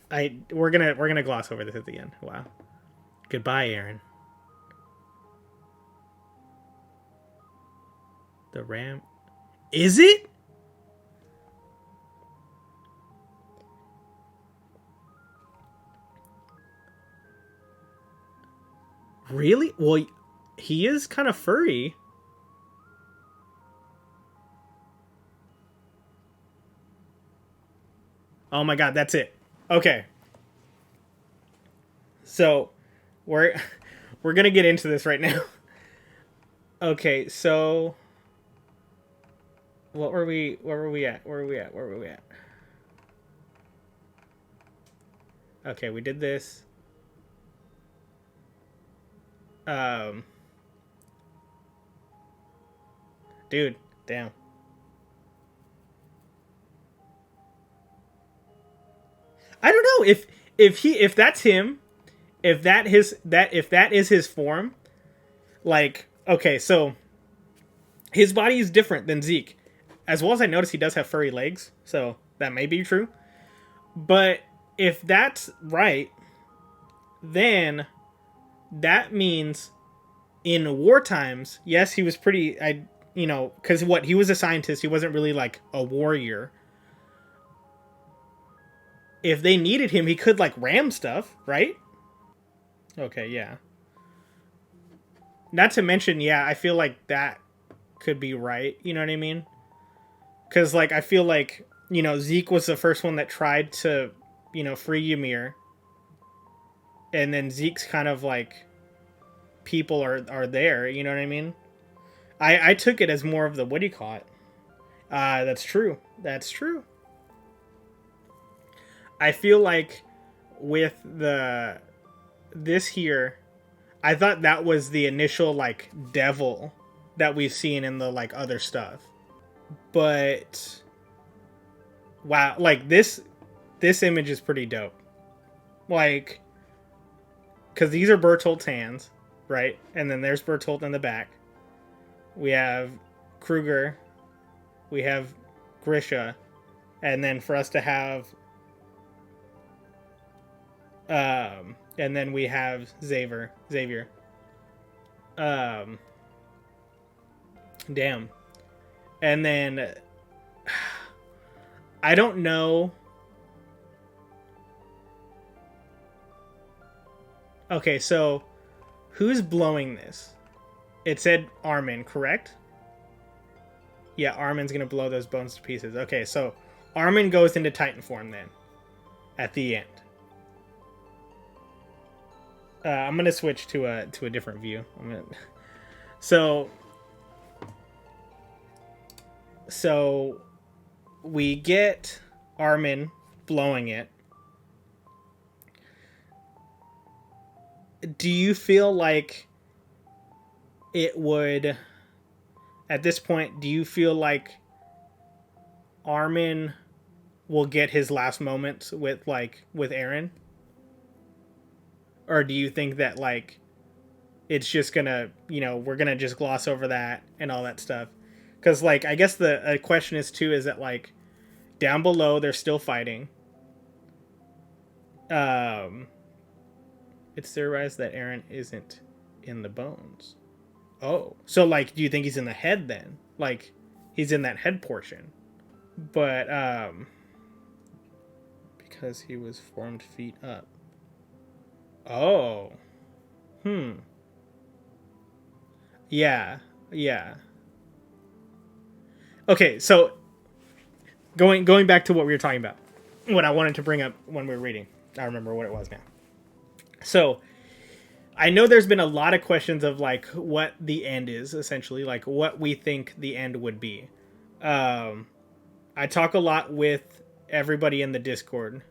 We're gonna gloss over this at the end. Wow. Goodbye, Aaron. The ram. Is it? Really? Well, he is kind of furry. Oh my god, that's it. Okay. So, we're we're going to get into this right now. Okay, so where were we at? Where were we at? Okay, we did this. Um Dude, damn. I don't know if that's him, if that is his form, like okay, so his body is different than Zeke. As well as I noticed he does have furry legs, so that may be true. But if that's right, then that means in war times, yes, he was pretty cuz what, he was a scientist, he wasn't really like a warrior. If they needed him, he could like ram stuff, right? Okay, yeah. Not to mention, yeah, I feel like that could be right. You know what I mean? Because like I feel like Zeke was the first one that tried to free Ymir, and then Zeke's kind of like people are there. You know what I mean? I took it as more of the what do you call it? That's true. That's true. I feel like with this here, I thought that was the initial like devil that we've seen in the like other stuff. But wow, like this image is pretty dope. Like cuz these are Bertolt's hands, right? And then there's Bertolt in the back. We have Kruger, we have Grisha, and then for us to have and then we have Xavier. Um Damn. And then I don't know. Okay, so who's blowing this? It said Armin, correct? Yeah, Armin's gonna blow those bones to pieces. Okay, so Armin goes into Titan form then at the end. I'm gonna switch to a different view. So we get Armin blowing it. Do you feel like it would, at this point, do you feel like Armin will get his last moments with Eren? Or do you think that like it's just gonna, we're gonna just gloss over that and all that stuff? Because like I guess the question is too is that like down below they're still fighting. It's theorized that Eren isn't in the bones. Oh, so like, do you think he's in the head then? Like, he's in that head portion, but because he was formed feet up. Oh, yeah, yeah. Okay, so going back to what we were talking about, what I wanted to bring up when we were reading. I remember what it was now. So I know there's been a lot of questions of like what the end is, essentially, like what we think the end would be. I talk a lot with everybody in the Discord.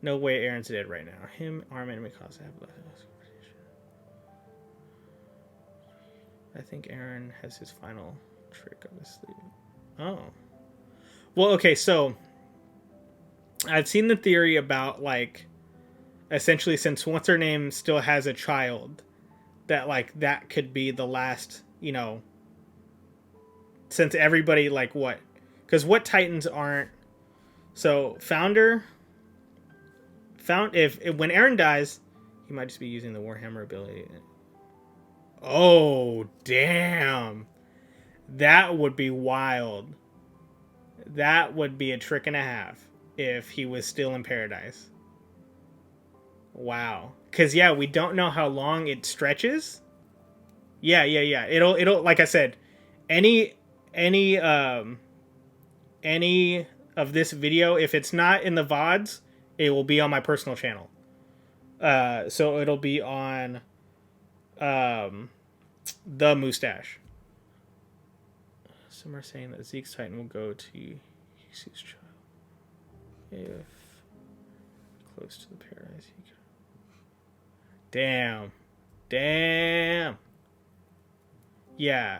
No way Aaron's dead right now. Him, Armin, and Mikasa have left. I think Aaron has his final trick of his sleeve. Oh. Well, okay, so I've seen the theory about like essentially since what's her name still has a child, that like that could be the last, since everybody like what? Because what Titans aren't, so Founder found if when Aaron dies, he might just be using the Warhammer ability. Oh, damn. That would be wild. That would be a trick and a half if he was still in paradise. Wow. Cause yeah, we don't know how long it stretches. Yeah. It'll like I said, any any um any of this video, if it's not in the VODs, it will be on my personal channel. So it'll be on the mustache. Some are saying that Zeke's Titan will go to Yeesu's child if close to the paradise he can. Damn. Yeah,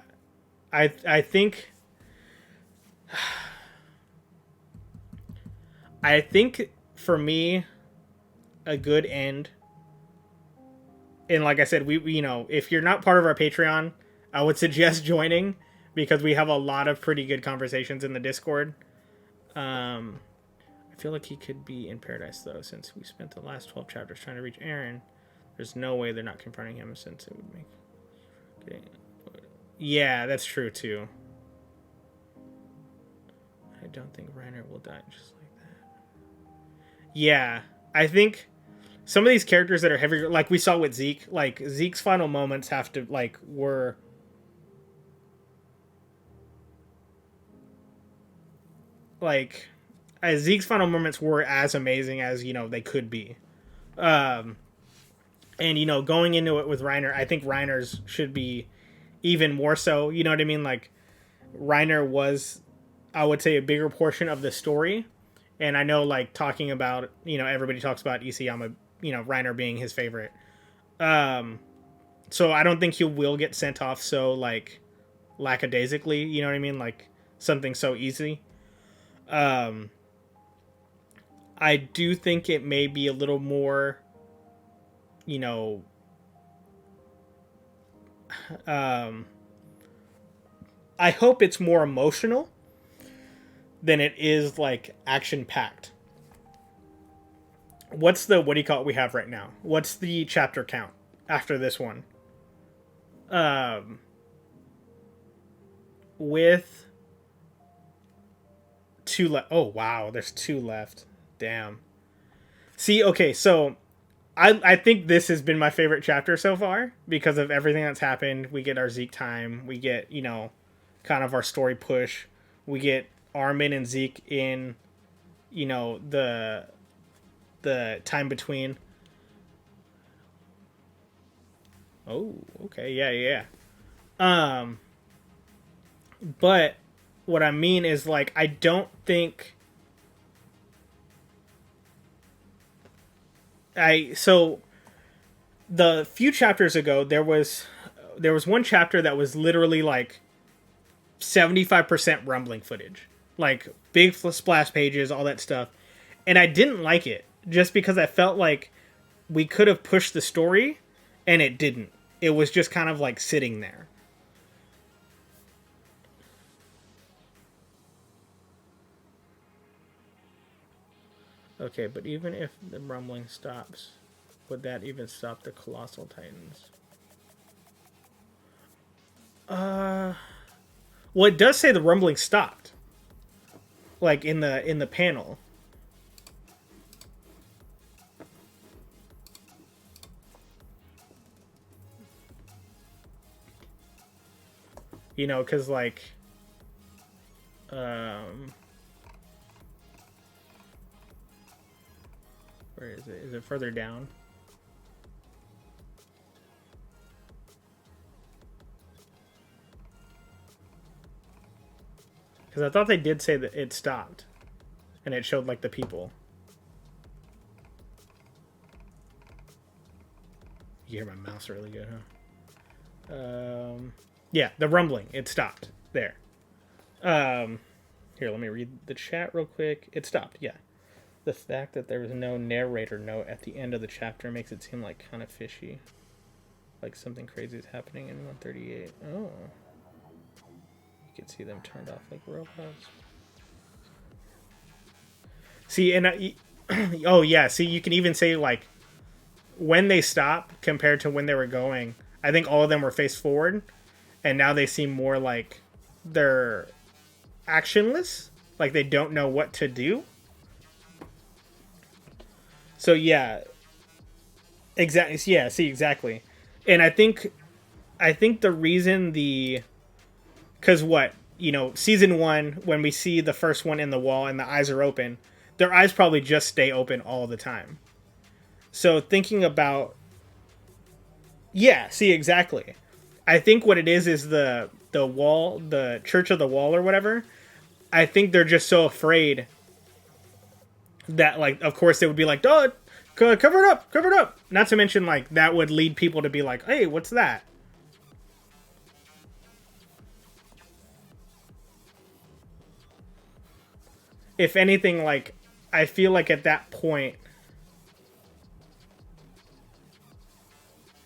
I think I think for me, a good end. And like I said, we you know, if you're not part of our Patreon, I would suggest joining because we have a lot of pretty good conversations in the Discord. I feel like he could be in paradise though, since we spent the last 12 chapters trying to reach Aaron. There's no way they're not confronting him, since it would make. Okay. Yeah, that's true too. I don't think Reiner will die just like that. Yeah, I think some of these characters that are heavier, like we saw with Zeke, like Zeke's final moments have to were Zeke's final moments were as amazing as they could be. And going into it with Reiner, I think Reiner's should be even more so. You know what I mean? Like Reiner was, I would say, a bigger portion of the story. And I know, like, talking about, everybody talks about Isayama, Reiner being his favorite. So I don't think he will get sent off so, like, lackadaisically, you know what I mean? Like, something so easy. I do think it may be a little more, I hope it's more emotional than it is, like, action-packed. What do you call it we have right now? What's the chapter count after this one? With 2 left. Oh, wow. There's 2 left. Damn. See, okay, so I think this has been my favorite chapter so far because of everything that's happened. We get our Zeke time. We get, kind of our story push. We get Armin and Zeke in, the time between. Oh, okay. Yeah. But what I mean is, like, I don't think so the few chapters ago there was one chapter that was literally like 75% rumbling footage, like big splash pages, all that stuff, and I didn't like it just because I felt like we could have pushed the story and it didn't. It was just kind of like sitting there. Okay, but even if the rumbling stops, would that even stop the colossal titans? Well, it does say the rumbling stopped, like in the panel. Because like, where is it? Is it further down? Because I thought they did say that it stopped, and it showed like the people. You hear my mouse really good, huh? Yeah, the rumbling. It stopped there. Here, let me read the chat real quick. It stopped, yeah. The fact that there was no narrator note at the end of the chapter makes it seem like kind of fishy. Like something crazy is happening in 138. Oh. You can see them turned off like robots. See, and Oh yeah, see, you can even say like when they stop compared to when they were going. I think all of them were face forward, and now they seem more like they're actionless, like they don't know what to do. So yeah, exactly. Yeah, see, exactly. And I think the reason the because what season one, when we see the first one in the wall and the eyes are open, their eyes probably just stay open all the time. So thinking about, yeah, see, exactly. I think what it is the wall, the Church of the Wall or whatever. I think they're just so afraid that, like, of course they would be like, "Oh, cover it up, cover it up." Not to mention, like, that would lead people to be like, "Hey, what's that?" If anything, like, I feel like at that point,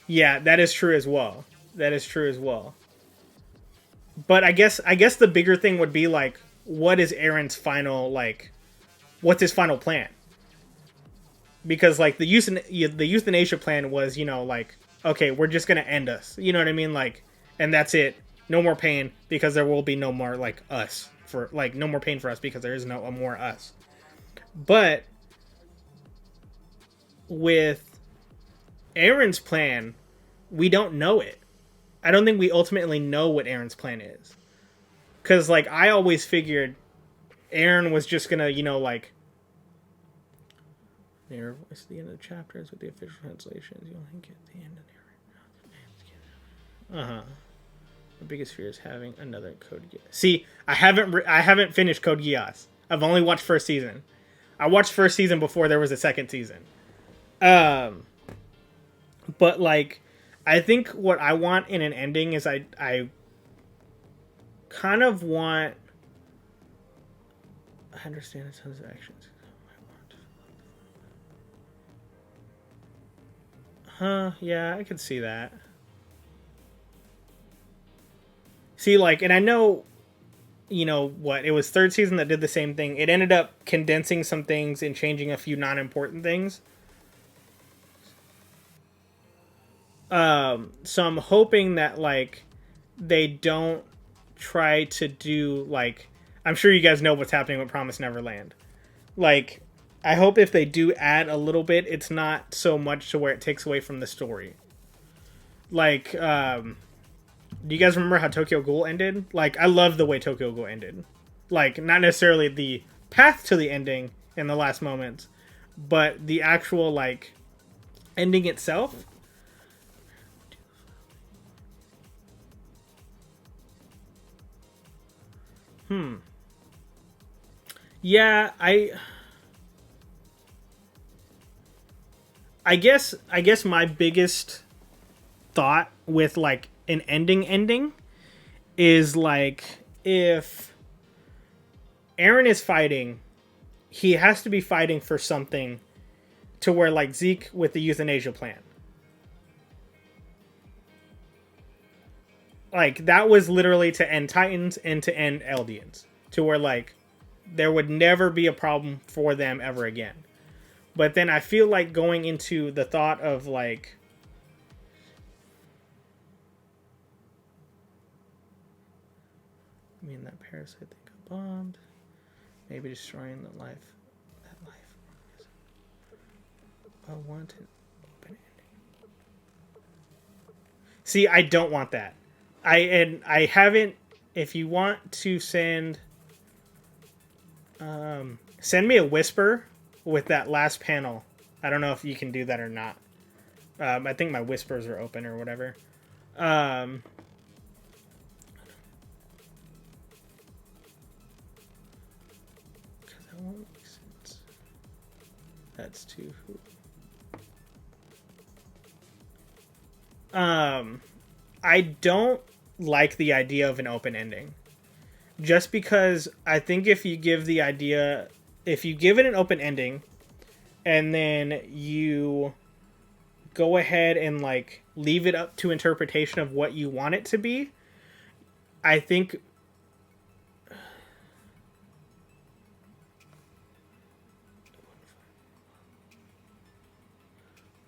yeah, that is true as well. That is true as well. But I guess the bigger thing would be like, what is Aaron's final, like, what's his final plan? Because like the euthanasia plan was, like, okay, we're just gonna end us. You know what I mean? Like, and that's it. No more pain because there will be no more like us for like no more pain for us because there is no more us. But with Aaron's plan, we don't know it. I don't think we ultimately know what Aaron's plan is. Because, like, I always figured Aaron was just gonna, like, their voice at the end of the chapters with the official translations. You only get the end of the. Uh huh. My biggest fear is having another Code Geass. See, I haven't finished Code Geass. I've only watched first season. I watched first season before there was a second season. But like, I think what I want in an ending is I kind of want. I understand the tons of actions. Huh? Yeah, I could see that. See, like, and I know, what, it was third season that did the same thing. It ended up condensing some things and changing a few non-important things. So I'm hoping that, like, they don't try to do, like, I'm sure you guys know what's happening with Promise Neverland. Like, I hope if they do add a little bit, it's not so much to where it takes away from the story. Like, do you guys remember how Tokyo Ghoul ended? Like, I love the way Tokyo Ghoul ended. Like, not necessarily the path to the ending in the last moments, but the actual, like, ending itself. Yeah, I guess my biggest thought with like an ending is like, if Aaron is fighting, he has to be fighting for something to where, like, Zeke with the euthanasia plan. Like, that was literally to end Titans and to end Eldians. To where, like, there would never be a problem for them ever again. But then I feel like going into the thought of, like, I mean, that parasite thing got bombed. Maybe destroying that life. I want an open ending. See, I don't want that. I haven't. If you want to send me a whisper with that last panel. I don't know if you can do that or not. I think my whispers are open or whatever. That won't make sense. That's too. I don't like the idea of an open ending. Just because I think if you give it an open ending, and then you go ahead and, like, leave it up to interpretation of what you want it to be, I think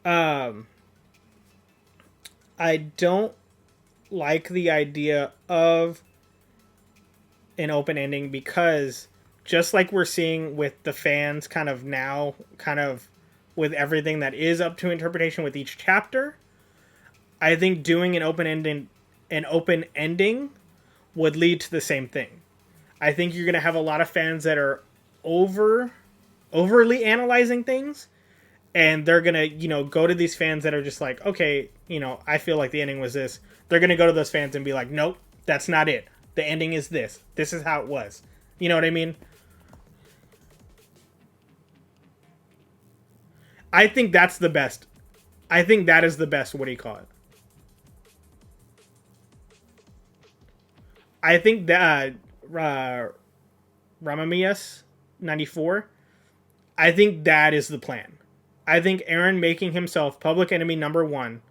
Um, I don't like the idea of an open ending because just like we're seeing with the fans kind of now, kind of with everything that is up to interpretation with each chapter, I think doing an open ending would lead to the same thing. I think you're going to have a lot of fans that are overly analyzing things, and they're going to, go to these fans that are just like, okay, I feel like the ending was this. They're going to go to those fans and be like, nope, that's not it. The ending is this. This is how it was. You know what I mean? I think that's the best. I think that is the best. What do you call it? I think that Ramamias 94. I think that is the plan. I think Aaron making himself public enemy number one,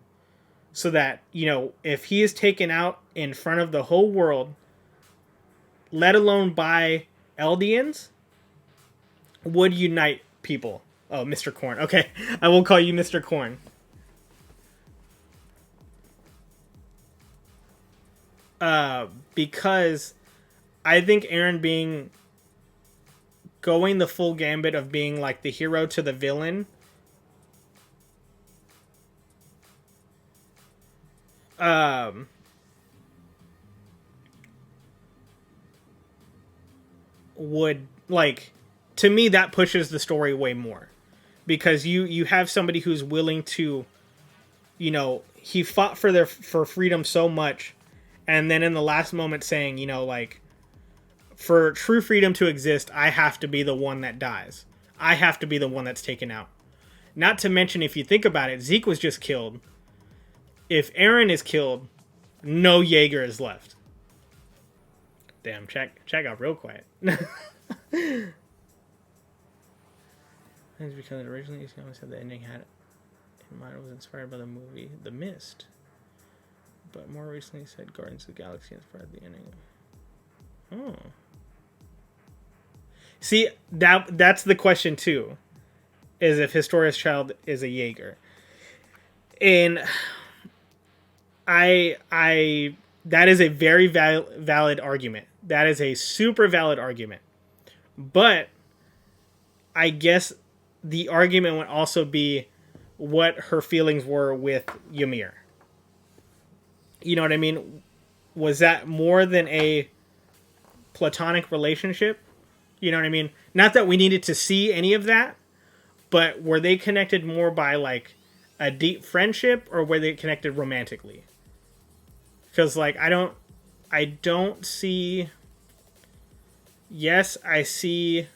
so that if he is taken out in front of the whole world, let alone by Eldians, would unite people. Oh, Mr. Corn. Okay, I will call you Mr. Corn. Because I think Aaron going the full gambit of being like the hero to the villain, um, would like, to me, that pushes the story way more, because you have somebody who's willing to, he fought for freedom so much, and then in the last moment saying, like, for true freedom to exist, I have to be the one that dies. I have to be the one that's taken out. Not to mention, if you think about it, Zeke was just killed. If Aaron is killed, no Jaeger is left. Damn, check got real quiet. It's because originally Isayama said the ending had in mind was inspired by the movie The Mist, but more recently said Guardians of the Galaxy inspired the ending. Oh, see, that's the question too, is if Historia's child is a Jaeger, and I that is a very valid argument. That is a super valid argument, but I guess the argument would also be what her feelings were with Ymir. You know what I mean? Was that more than a platonic relationship? You know what I mean? Not that we needed to see any of that, but were they connected more by like a deep friendship, or were they connected romantically? Because like I don't see. Yes, I see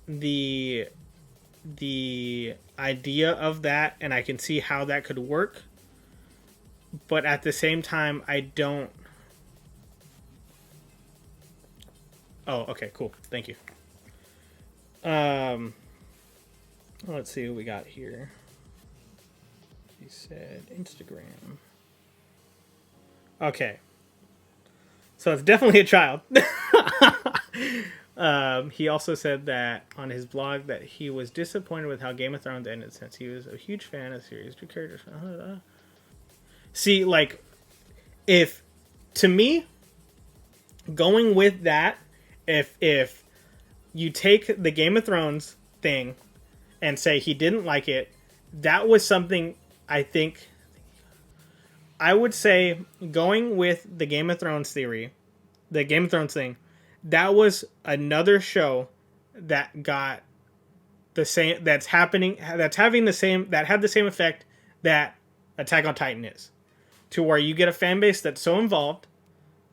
the idea of that, and I can see how that could work, but at the same time I don't. Oh, okay, cool, thank you. Let's see what we got here. He said Instagram. Okay, so it's definitely a child. He also said that on his blog that he was disappointed with how Game of Thrones ended, since he was a huge fan of the series. Two characters. See, like, if to me, going with that, if you take the Game of Thrones thing and say he didn't like it, that was something I think. I would say going with the Game of Thrones theory, the Game of Thrones thing, that was another show that got the same, that's having the same, that had the same effect that Attack on Titan is, to where you get a fan base that's so involved,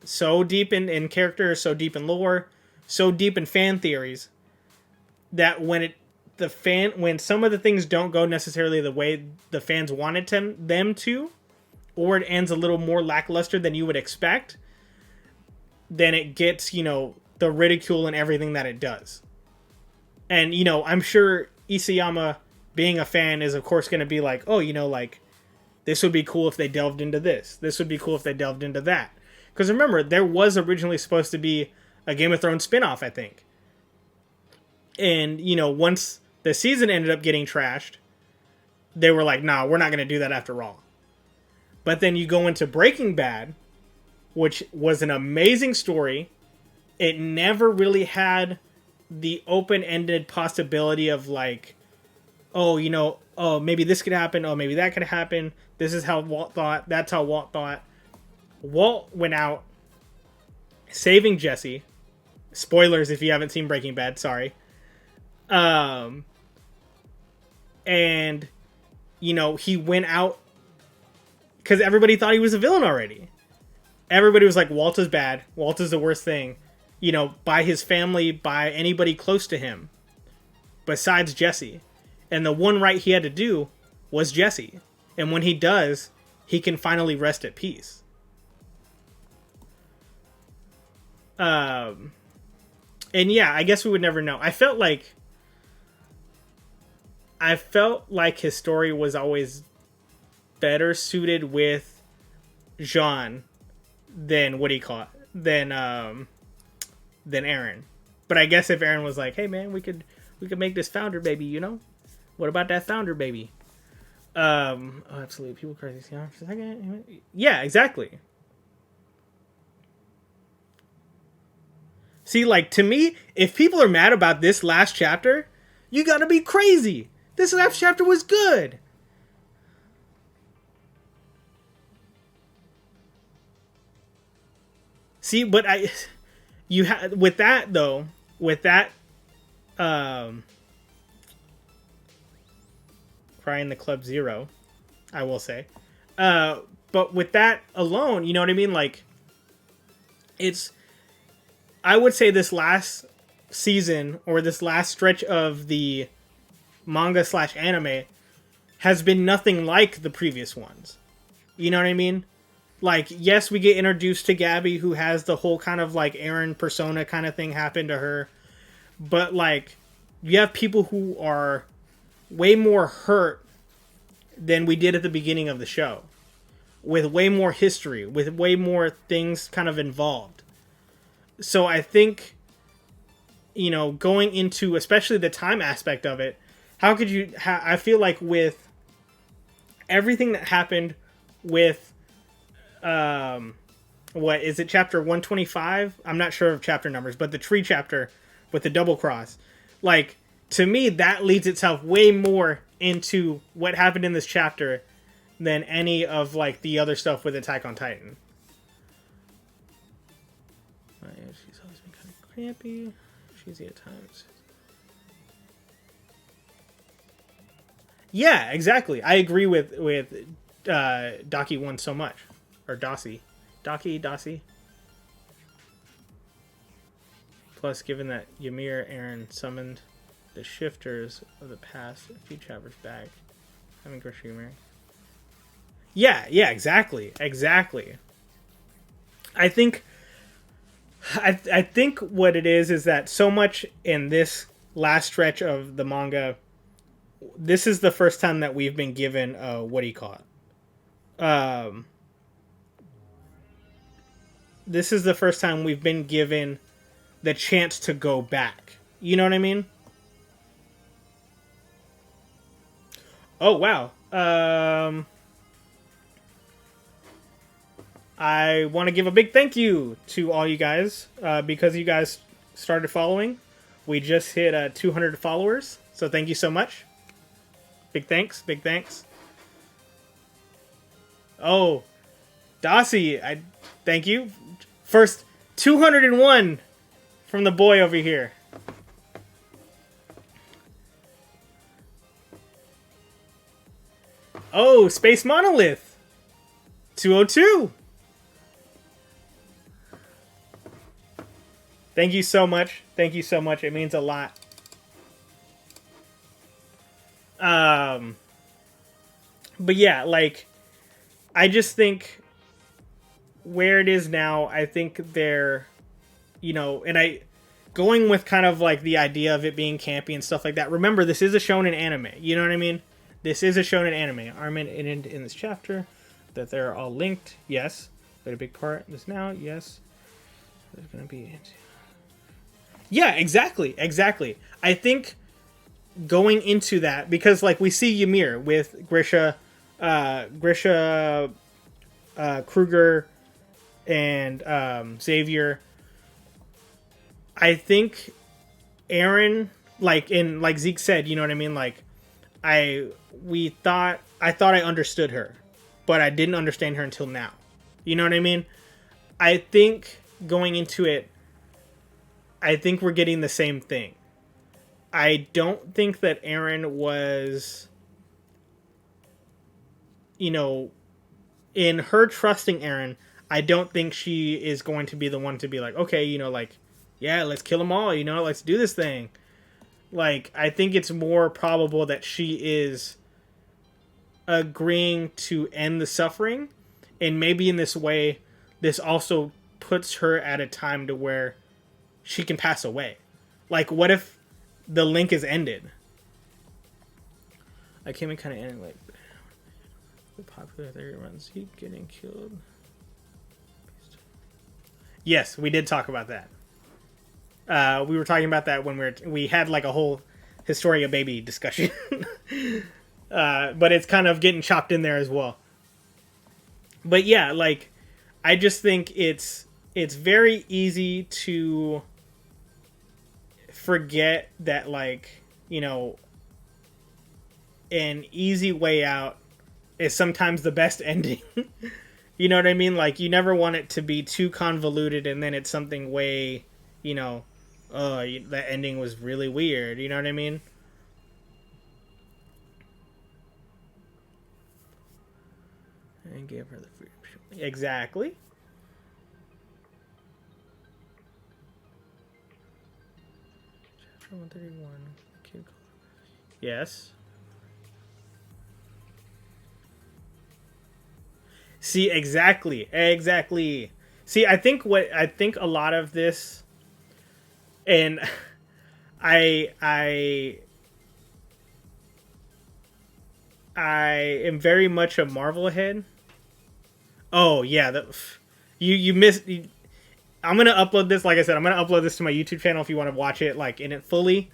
so deep in characters, so deep in lore, so deep in fan theories, that when some of the things don't go necessarily the way the fans wanted them to, or it ends a little more lackluster than you would expect, then it gets, the ridicule and everything that it does. And, I'm sure Isayama, being a fan, is of course going to be like, oh, like, this would be cool if they delved into this. This would be cool if they delved into that. Because remember, there was originally supposed to be a Game of Thrones spinoff, I think. And, once the season ended up getting trashed, they were like, nah, we're not going to do that after Raw. But then you go into Breaking Bad, which was an amazing story. It never really had the open-ended possibility of like, oh, you know, oh, maybe this could happen. Oh, maybe that could happen. This is how Walt thought. That's how Walt thought. Walt went out saving Jesse. Spoilers if you haven't seen Breaking Bad, sorry. And, you know, he went out because everybody thought he was a villain already. Everybody was like, Walt is bad. Walt is the worst thing. You know, by his family, by anybody close to him. Besides Jesse. And the one right he had to do was Jesse. And when he does, he can finally rest at peace. And yeah, I guess we would never know. I felt like his story was always better suited with Jean than than Aaron. But I guess if Aaron was like, hey man, we could make this founder baby, you know? What about that founder baby? Oh, absolutely. People crazy. Yeah, exactly. See, like, to me, if people are mad about this last chapter, you gotta be crazy. This last chapter was good. See, but with that, crying the Club Zero, I will say. But with that alone, you know what I mean? Like, I would say this last season, or this last stretch of the manga / anime, has been nothing like the previous ones. You know what I mean? Like, yes, we get introduced to Gabby, who has the whole kind of, like, Aaron persona kind of thing happen to her. But, like, you have people who are way more hurt than we did at the beginning of the show. With way more history, with way more things kind of involved. So I think, you know, going into, especially the time aspect of it, how could you... I feel like with everything that happened with... what is it, chapter 125? I'm not sure of chapter numbers, but the tree chapter with the double cross. Like, to me, that leads itself way more into what happened in this chapter than any of, like, the other stuff with Attack on Titan. She's always been kind of crampy. Cheesy at times. Yeah, exactly. I agree with Daki 1 so much. Or Dossie. Dossie. Plus, given that Ymir Aaron summoned the shifters of the past a few chapters back, having Grisham Ymir. Yeah, exactly. I think what it is that so much in this last stretch of the manga, this is the first time that we've been given this is the first time we've been given the chance to go back. You know what I mean? Oh, wow. I want to give a big thank you to all you guys because you guys started following. We just hit 200 followers, so thank you so much. Big thanks. Oh, Dossie, I thank you. First 201 from the boy over here. Oh, Space Monolith 202. Thank you so much. It means a lot. But yeah, like, I just think where it is now, I think they're, you know, and going with kind of like the idea of it being campy and stuff like that. Remember, this is a shonen anime. You know what I mean? This is a shonen anime. Armin in this chapter that they're all linked. Yes. They're a big part of this now. Yes. There's going to be... Yeah, exactly. I think going into that, because like we see Ymir with Grisha, Kruger, and Xavier. I think Aaron, like Zeke said, you know what I mean. Like I thought I understood her, but I didn't understand her until now. You know what I mean? I think going into it, I think we're getting the same thing. I don't think that Aaron was, you know, in her trusting Aaron, I don't think she is going to be the one to be like, okay, you know, like, yeah, let's kill them all, you know, let's do this thing. Like, I think it's more probable that she is agreeing to end the suffering, and maybe in this way, this also puts her at a time to where she can pass away. Like, what if the link is ended? I came in kind of ending like the popular theory runs he getting killed. Yes, we did talk about that. We were talking about that when we had like a whole Historia baby discussion. But it's kind of getting chopped in there as well. But yeah, like I just think it's very easy to forget that, like, you know, an easy way out is sometimes the best ending. You know what I mean? Like, you never want it to be too convoluted and then it's something way, you know, that ending was really weird. You know what I mean? And gave her the freedom. Exactly. Chapter 131. Yes. See, exactly. See, I think a lot of this, and I am very much a Marvel head. Oh yeah, you missed. I'm gonna upload this. Like I said, I'm gonna upload this to my YouTube channel if you want to watch it like in it fully.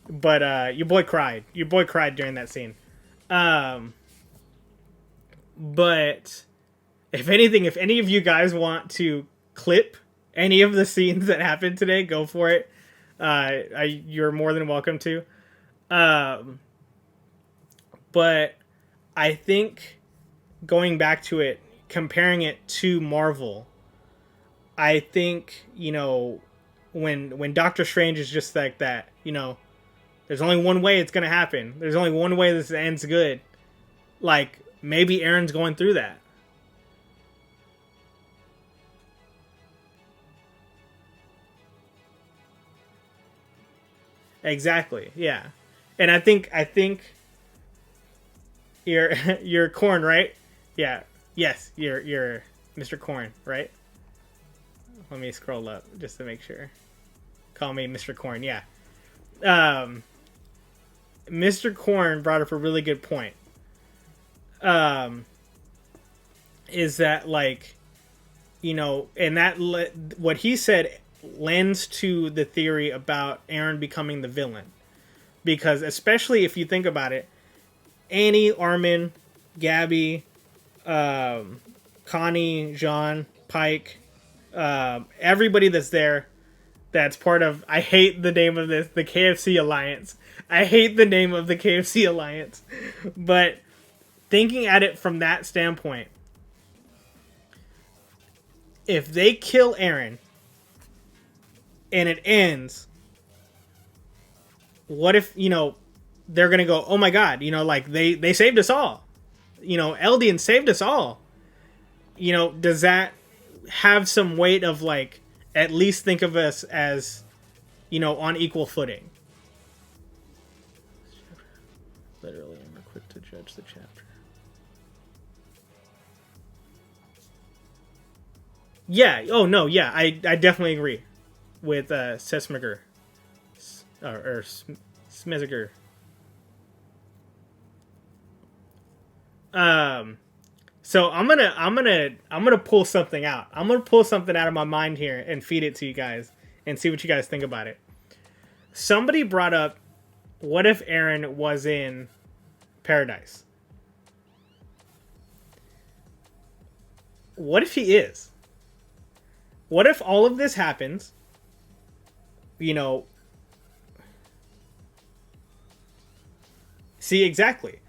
But your boy cried. Your boy cried during that scene. But if anything, if any of you guys want to clip any of the scenes that happened today, go for it. You're more than welcome to. But I think going back to it, comparing it to Marvel, I think, you know, when Doctor Strange is just like that, you know, there's only one way it's gonna happen. There's only one way this ends good. Like, maybe Aaron's going through that. Exactly. Yeah. And I think you're Corn, right? Yeah. Yes, you're Mr. Corn, right? Let me scroll up just to make sure. Call me Mr. Corn. Yeah. Mr. Corn brought up a really good point. Is that, like, you know, and that what he said lends to the theory about Aaron becoming the villain, because especially if you think about it, Annie, Armin, Gabby, Connie, Jean, Pike, everybody that's there, that's part of, I hate the name of this, the KFC Alliance. I hate the name of the KFC Alliance. But thinking at it from that standpoint, if they kill Aaron and it ends, what if, you know, they're going to go, oh my God, you know, like they saved us all. You know, Eldian saved us all. You know, does that have some weight of, like, at least think of us as, you know, on equal footing? Literally, I'm quick to judge the chapter. Yeah. Oh no. Yeah. I definitely agree with Sesmiger or Smeziger. So I'm gonna pull something out. I'm gonna pull something out of my mind here and feed it to you guys and see what you guys think about it. Somebody brought up What if Aaron was in paradise? What if he is? What if all of this happens? You know, see, exactly.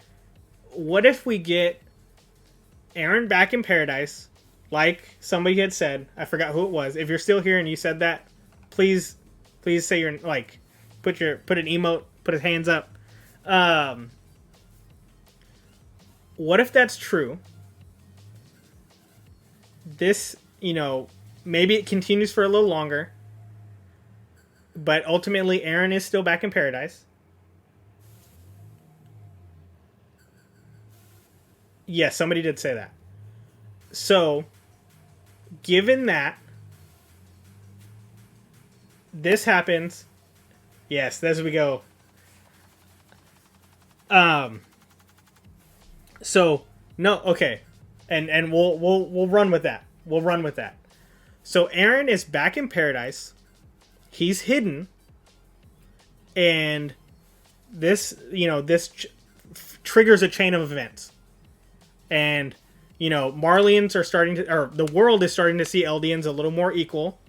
What if we get Aaron back in paradise, like somebody had said? I forgot who it was. If you're still here and you said that, please, please say you're like, put an emote, put his hands up. What if that's true? This, maybe it continues for a little longer, but ultimately Aaron is still back in paradise. Yes, somebody did say that. So, given that this happens, yes, as we go. So no, okay, and we'll run with that. We'll run with that. So Aaron is back in paradise. He's hidden, and this triggers a chain of events, and Marlians are starting to, or the world is starting to see Eldians a little more equal.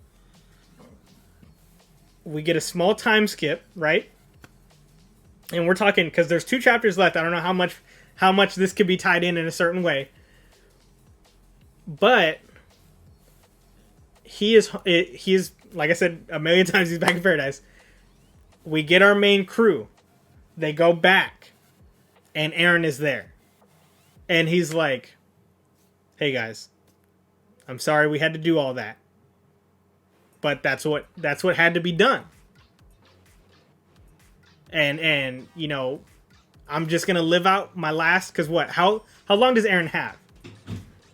We get a small time skip, right? And we're talking, because there's 2 chapters left. I don't know how much this could be tied in a certain way, but he is like I said a million times, he's back in paradise. We get our main crew. They go back, and Aaron is there, and he's like, "Hey guys, I'm sorry we had to do all that, but that's what had to be done." And I'm just gonna live out my last, because what? How long does Aaron have?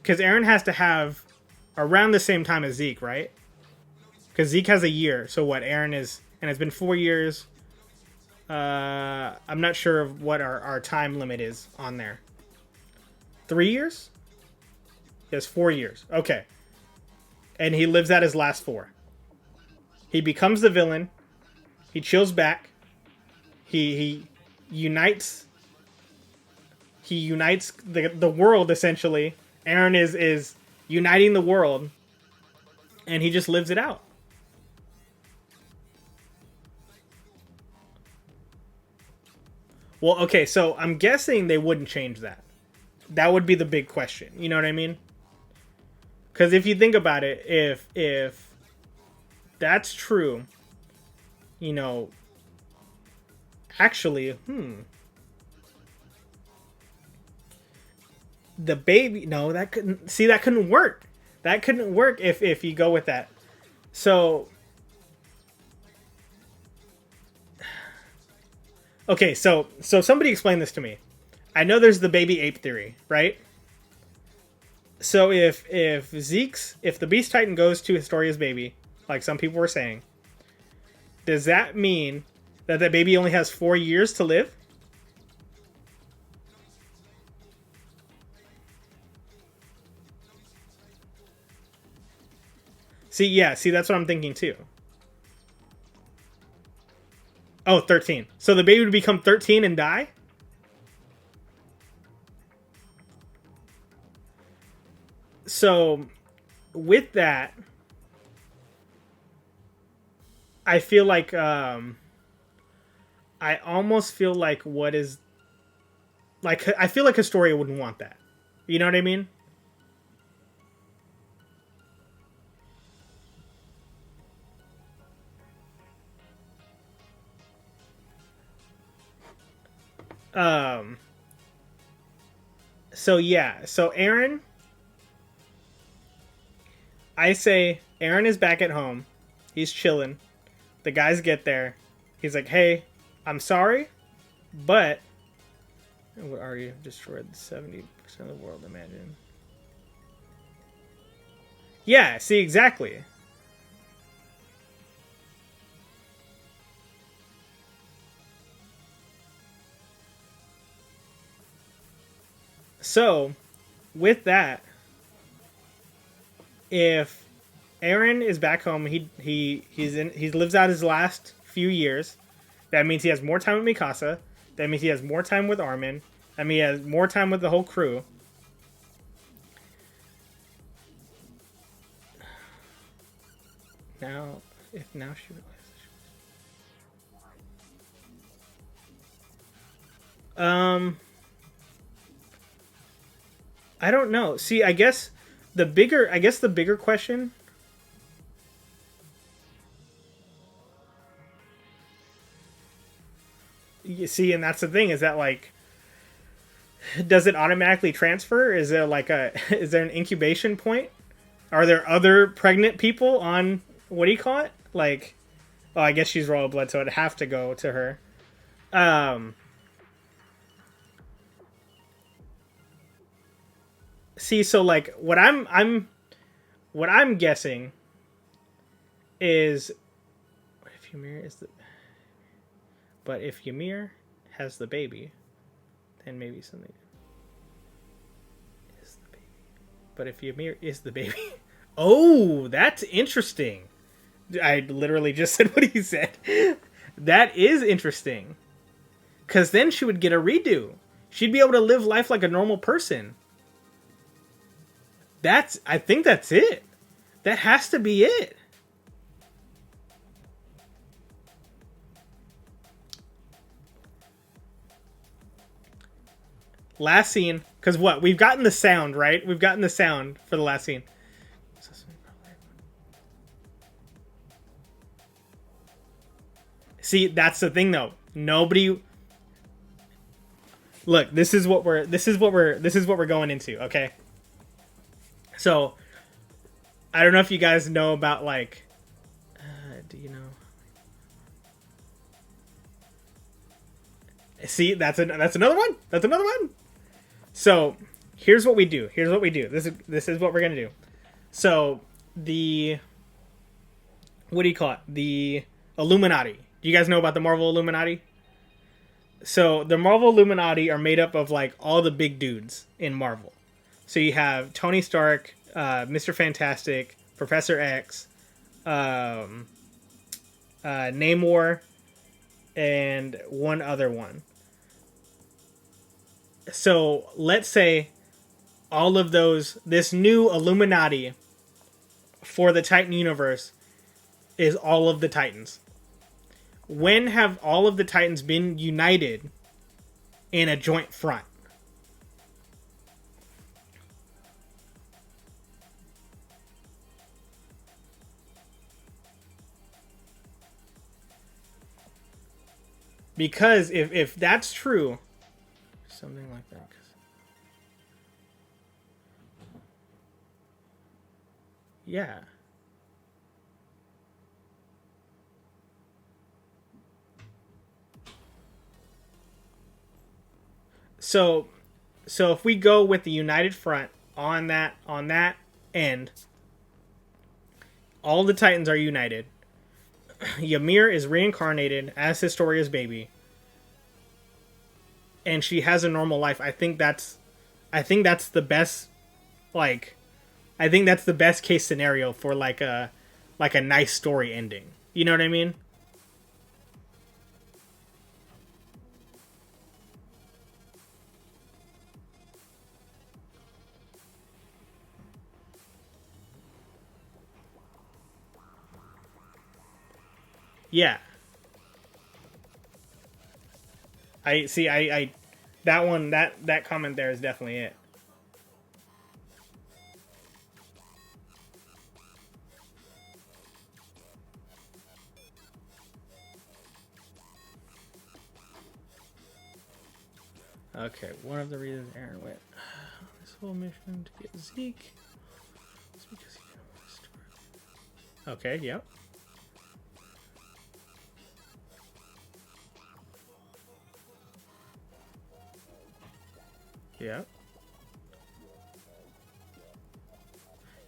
Because Aaron has to have around the same time as Zeke, right? Because Zeke has a year. So what? Aaron is, and it's been 4 years. I'm not sure of what our time limit is on there. 3 years? Yes, 4 years. Okay. And he lives out his last 4. He becomes the villain. He chills back. He unites. He unites the world, essentially. Aaron is uniting the world, and he just lives it out. Well, okay, so I'm guessing they wouldn't change that. That would be the big question. You know what I mean? Because if you think about it, if that's true, actually, the baby, no, that couldn't work. That couldn't work if you go with that. So, okay, so somebody explain this to me. I know there's the baby ape theory, right? So if the Beast Titan goes to Historia's baby, like some people were saying, does that mean that baby only has 4 years to live? See, that's what I'm thinking too. Oh, 13. So the baby would become 13 and die? So, with that, I feel like, I almost feel like I feel like Historia wouldn't want that. You know what I mean? Um, so Aaron, I say Aaron is back at home. He's chilling. The guys get there. He's like, "Hey, I'm sorry, but what are you? Destroyed 70% of the world, imagine." Yeah, see, exactly. So, with that, if Aaron is back home, he lives out his last few years. That means he has more time with Mikasa. That means he has more time with Armin. I mean, he has more time with the whole crew. Now, if now she realizes. I don't know. See, I guess the bigger question. You see, and that's the thing, is that like, does it automatically transfer? Is there like is there an incubation point? Are there other pregnant people on, what do you call it? Like, oh, I guess she's royal blood, so it'd have to go to her. See, so like what I'm guessing is, if Ymir is the, but if Ymir has the baby, then maybe something is the baby. But if Ymir is the baby, oh, that's interesting. I literally just said what he said. That is interesting. Because then she would get a redo. She'd be able to live life like a normal person. I think that's it. That has to be it. Last scene, because what? We've gotten the sound, right? We've gotten the sound for the last scene. See, that's the thing though. Nobody. Look, this is what we're going into, okay? So, I don't know if you guys know about, like, do you know? See, that's another one. That's another one. So, here's what we do. This is what we're gonna do. So, what do you call it? The Illuminati. Do you guys know about the Marvel Illuminati? So, the Marvel Illuminati are made up of, like, all the big dudes in Marvel. So you have Tony Stark, Mr. Fantastic, Professor X, Namor, and one other one. So let's say all of those, this new Illuminati for the Titan universe is all of the Titans. When have all of the Titans been united in a joint front? Because if that's true, something like that. Yeah. So if we go with the united front on that end, all the Titans are united. Ymir is reincarnated as Historia's baby, and she has a normal life. I think that's the best, like, I think that's the best case scenario for like a nice story ending. You know what I mean? Yeah. I see. I that one, that comment there is definitely it. Okay, one of the reasons Aaron went on this whole mission to get Zeke is because he didn't want to store. Okay, yep.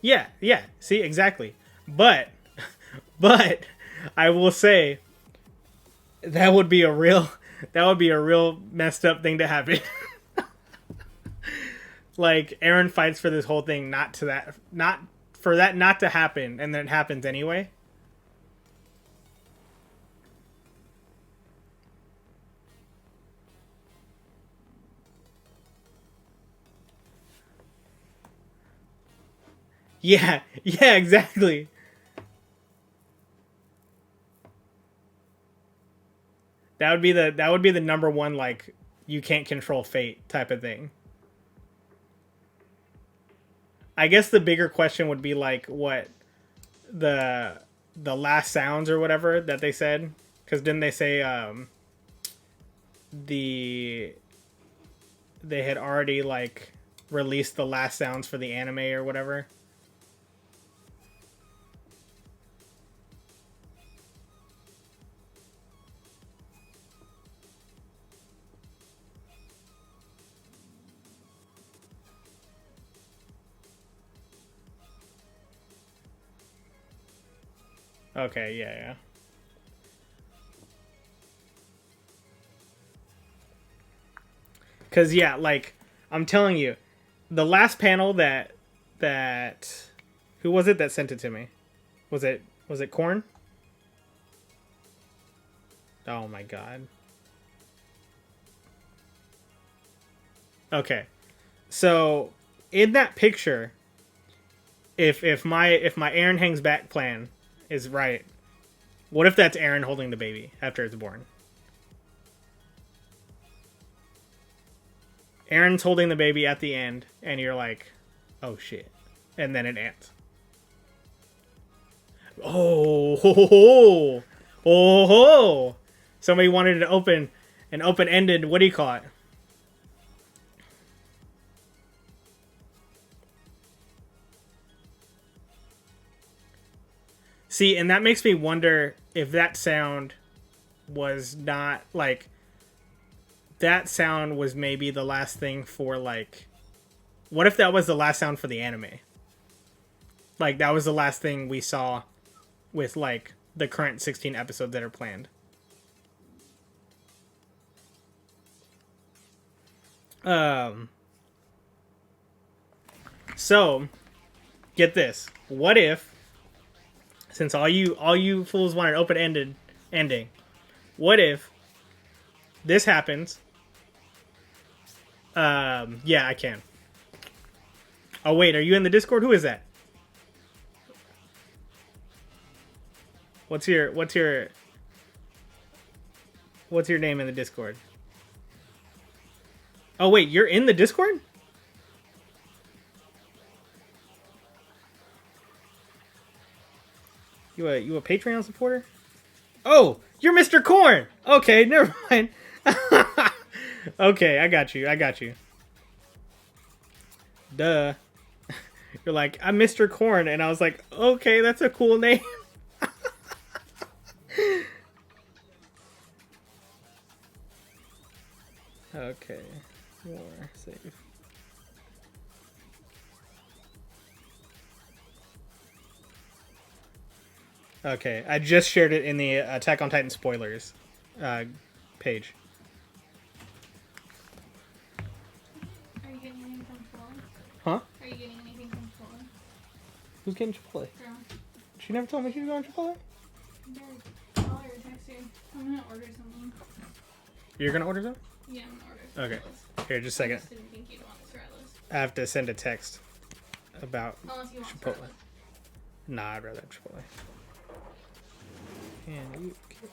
Yeah. Yeah. See, exactly. But I will say that would be a real messed up thing to happen. Like, Aaron fights for this whole thing not for that not to happen, and then it happens anyway. Yeah, yeah, exactly. That would be the number one, like, you can't control fate type of thing. I guess the bigger question would be like what the the last sounds or whatever that they said, because didn't they say the they had already like released the last sounds for the anime or whatever. Okay, yeah, yeah. Cause yeah, like I'm telling you, the last panel that who was it that sent it to me? Was it Corn? Oh my god. Okay. So in that picture, if my Aaron hangs back plan is right, what if that's Aaron holding the baby after it's born? Aaron's holding the baby at the end, and you're like, oh shit. And then it ends. Oh, ho, ho, ho. Oh, ho. Somebody wanted to open an open ended, what do you call it? See, and that makes me wonder if that sound was not like that sound was maybe the last thing for like what if that was the last sound for the anime? Like that was the last thing we saw with like the current 16 episodes that are planned. Um so get this. What if since all you fools want an open-ended ending, what if this happens? Yeah, I can. Oh wait, are you in the Discord? Who is that? What's your name in the Discord? Oh wait, you're in the Discord? You a Patreon supporter? Oh, you're Mr. Corn. Okay, never mind. Okay, I got you. I got you. Duh. You're like, I'm Mr. Corn, and I was like, okay, that's a cool name. Okay. More safe. Okay, I just shared it in the Attack on Titan spoilers page. Are you getting anything from Chipotle? Huh? Are you getting anything from Chipotle? Who's getting Chipotle? Girl. She never told me she was going to Chipotle? Yeah, call her or text you. I'm gonna order something. You're going to order some? Yeah, I'm gonna order some. Okay. Here, just a I second. just didn't think you'd want this regardless. I have to send a text about Unless you want Chipotle. Chipotle. Nah, I'd rather have Chipotle. Can you get...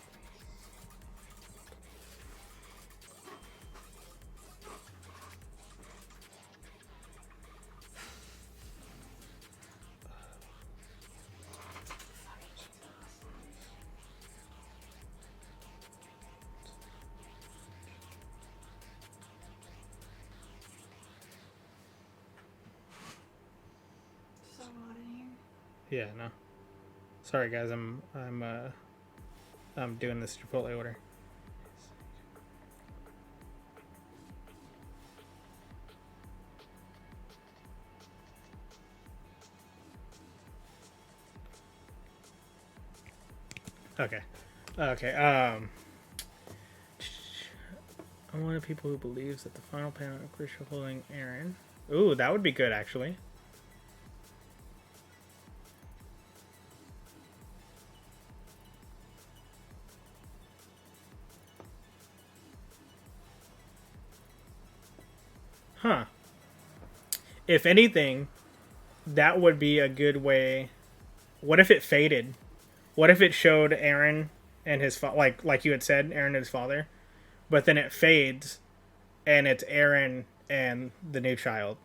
So hot in here. Yeah, no. Sorry guys, I'm doing this Chipotle order. Okay. Okay. I'm one of the people who believes that the final panel of Christian holding Aaron. Ooh, that would be good actually. Huh. If anything, that would be a good way. What if it faded? What if it showed Aaron and his like you had said, Aaron and his father, but then it fades, and it's Aaron and the new child.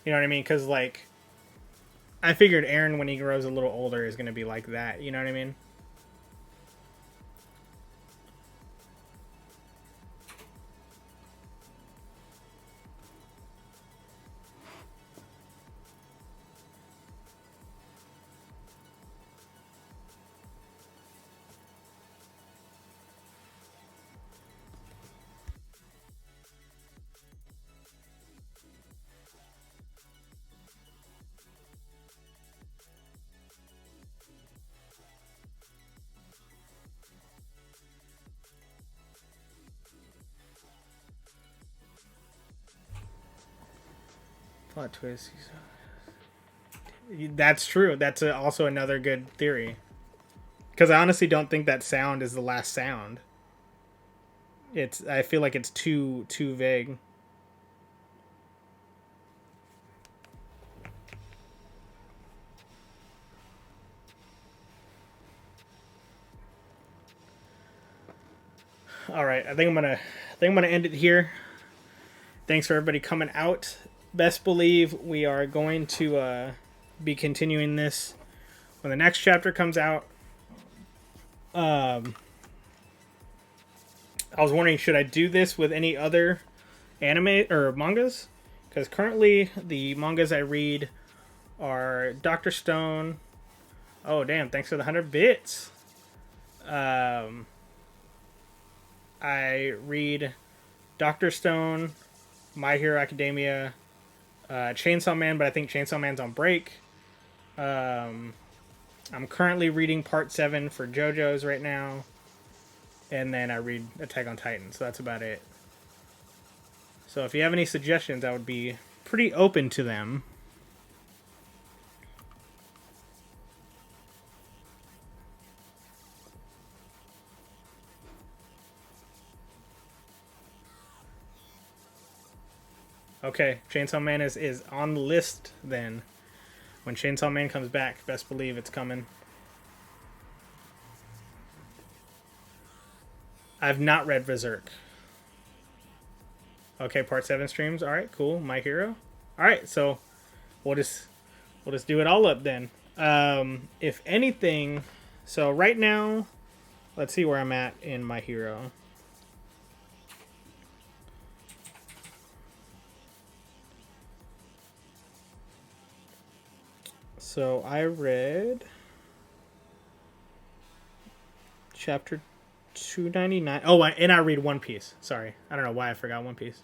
You know what I mean? Because like, I figured Aaron when he grows a little older is gonna be like that. You know what I mean? Plot twist. That's true. That's also another good theory. Because I honestly don't think that sound is the last sound. I feel like it's too vague. All right, I think I'm gonna end it here. Thanks for everybody coming out. Best believe we are going to be continuing this when the next chapter comes out. I was wondering, should I do this with any other anime or mangas? Because currently the mangas I read are Doctor Stone. Oh damn! Thanks for the 100 bits. I read Doctor Stone, My Hero Academia, Chainsaw Man, but I think Chainsaw Man's on break. I'm currently reading Part 7 for JoJo's right now. And then I read Attack on Titan, so that's about it. So if you have any suggestions, I would be pretty open to them. Okay, Chainsaw Man is on the list then. When Chainsaw Man comes back, best believe it's coming. I've not read Berserk. Okay, Part 7 streams. Alright, cool. My Hero. Alright, so we'll just do it all up then. If anything, so right now, let's see where I'm at in My Hero. So I read chapter 299. Oh, and I read One Piece. Sorry. I don't know why I forgot One Piece.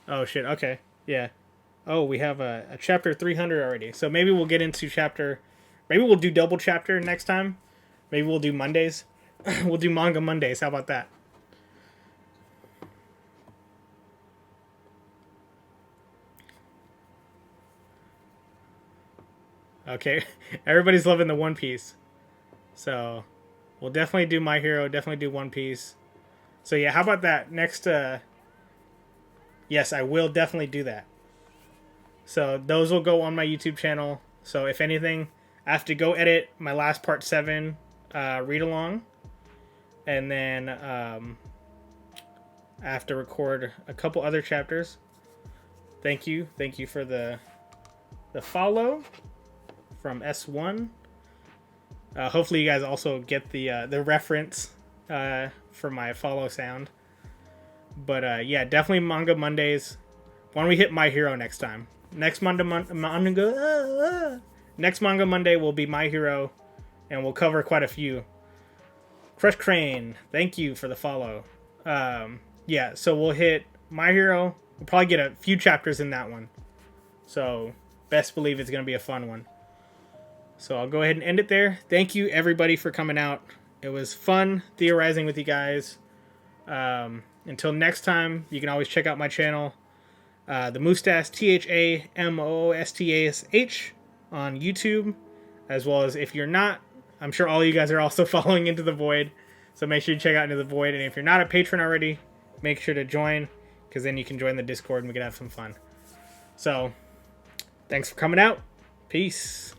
Oh, shit. Okay. Yeah. Oh, we have a chapter 300 already. So maybe we'll get into chapter... Maybe we'll do double chapter next time. Maybe we'll do Mondays. We'll do Manga Mondays. How about that? Okay. Everybody's loving the One Piece. So we'll definitely do My Hero. Definitely do One Piece. So yeah, how about that? Next... Yes, I will definitely do that. So those will go on my YouTube channel. So if anything, I have to go edit my last Part 7 read along. And then I have to record a couple other chapters. Thank you. Thank you for the follow from S1. Hopefully you guys also get the reference for my follow sound. But yeah, definitely Manga Mondays. Why don't we hit My Hero next time? Next Manga Monday will be My Hero, and we'll cover quite a few. Crush Crane, thank you for the follow. Yeah, so we'll hit My Hero. We'll probably get a few chapters in that one. So best believe it's going to be a fun one. So I'll go ahead and end it there. Thank you, everybody, for coming out. It was fun theorizing with you guys. Until next time, you can always check out my channel. The Mustache, THAMOOSTASH on YouTube, as well as if you're not, I'm sure all you guys are also following Into the Void. So make sure you check out Into the Void. And if you're not a patron already, make sure to join, because then you can join the Discord and we can have some fun. So, thanks for coming out. Peace.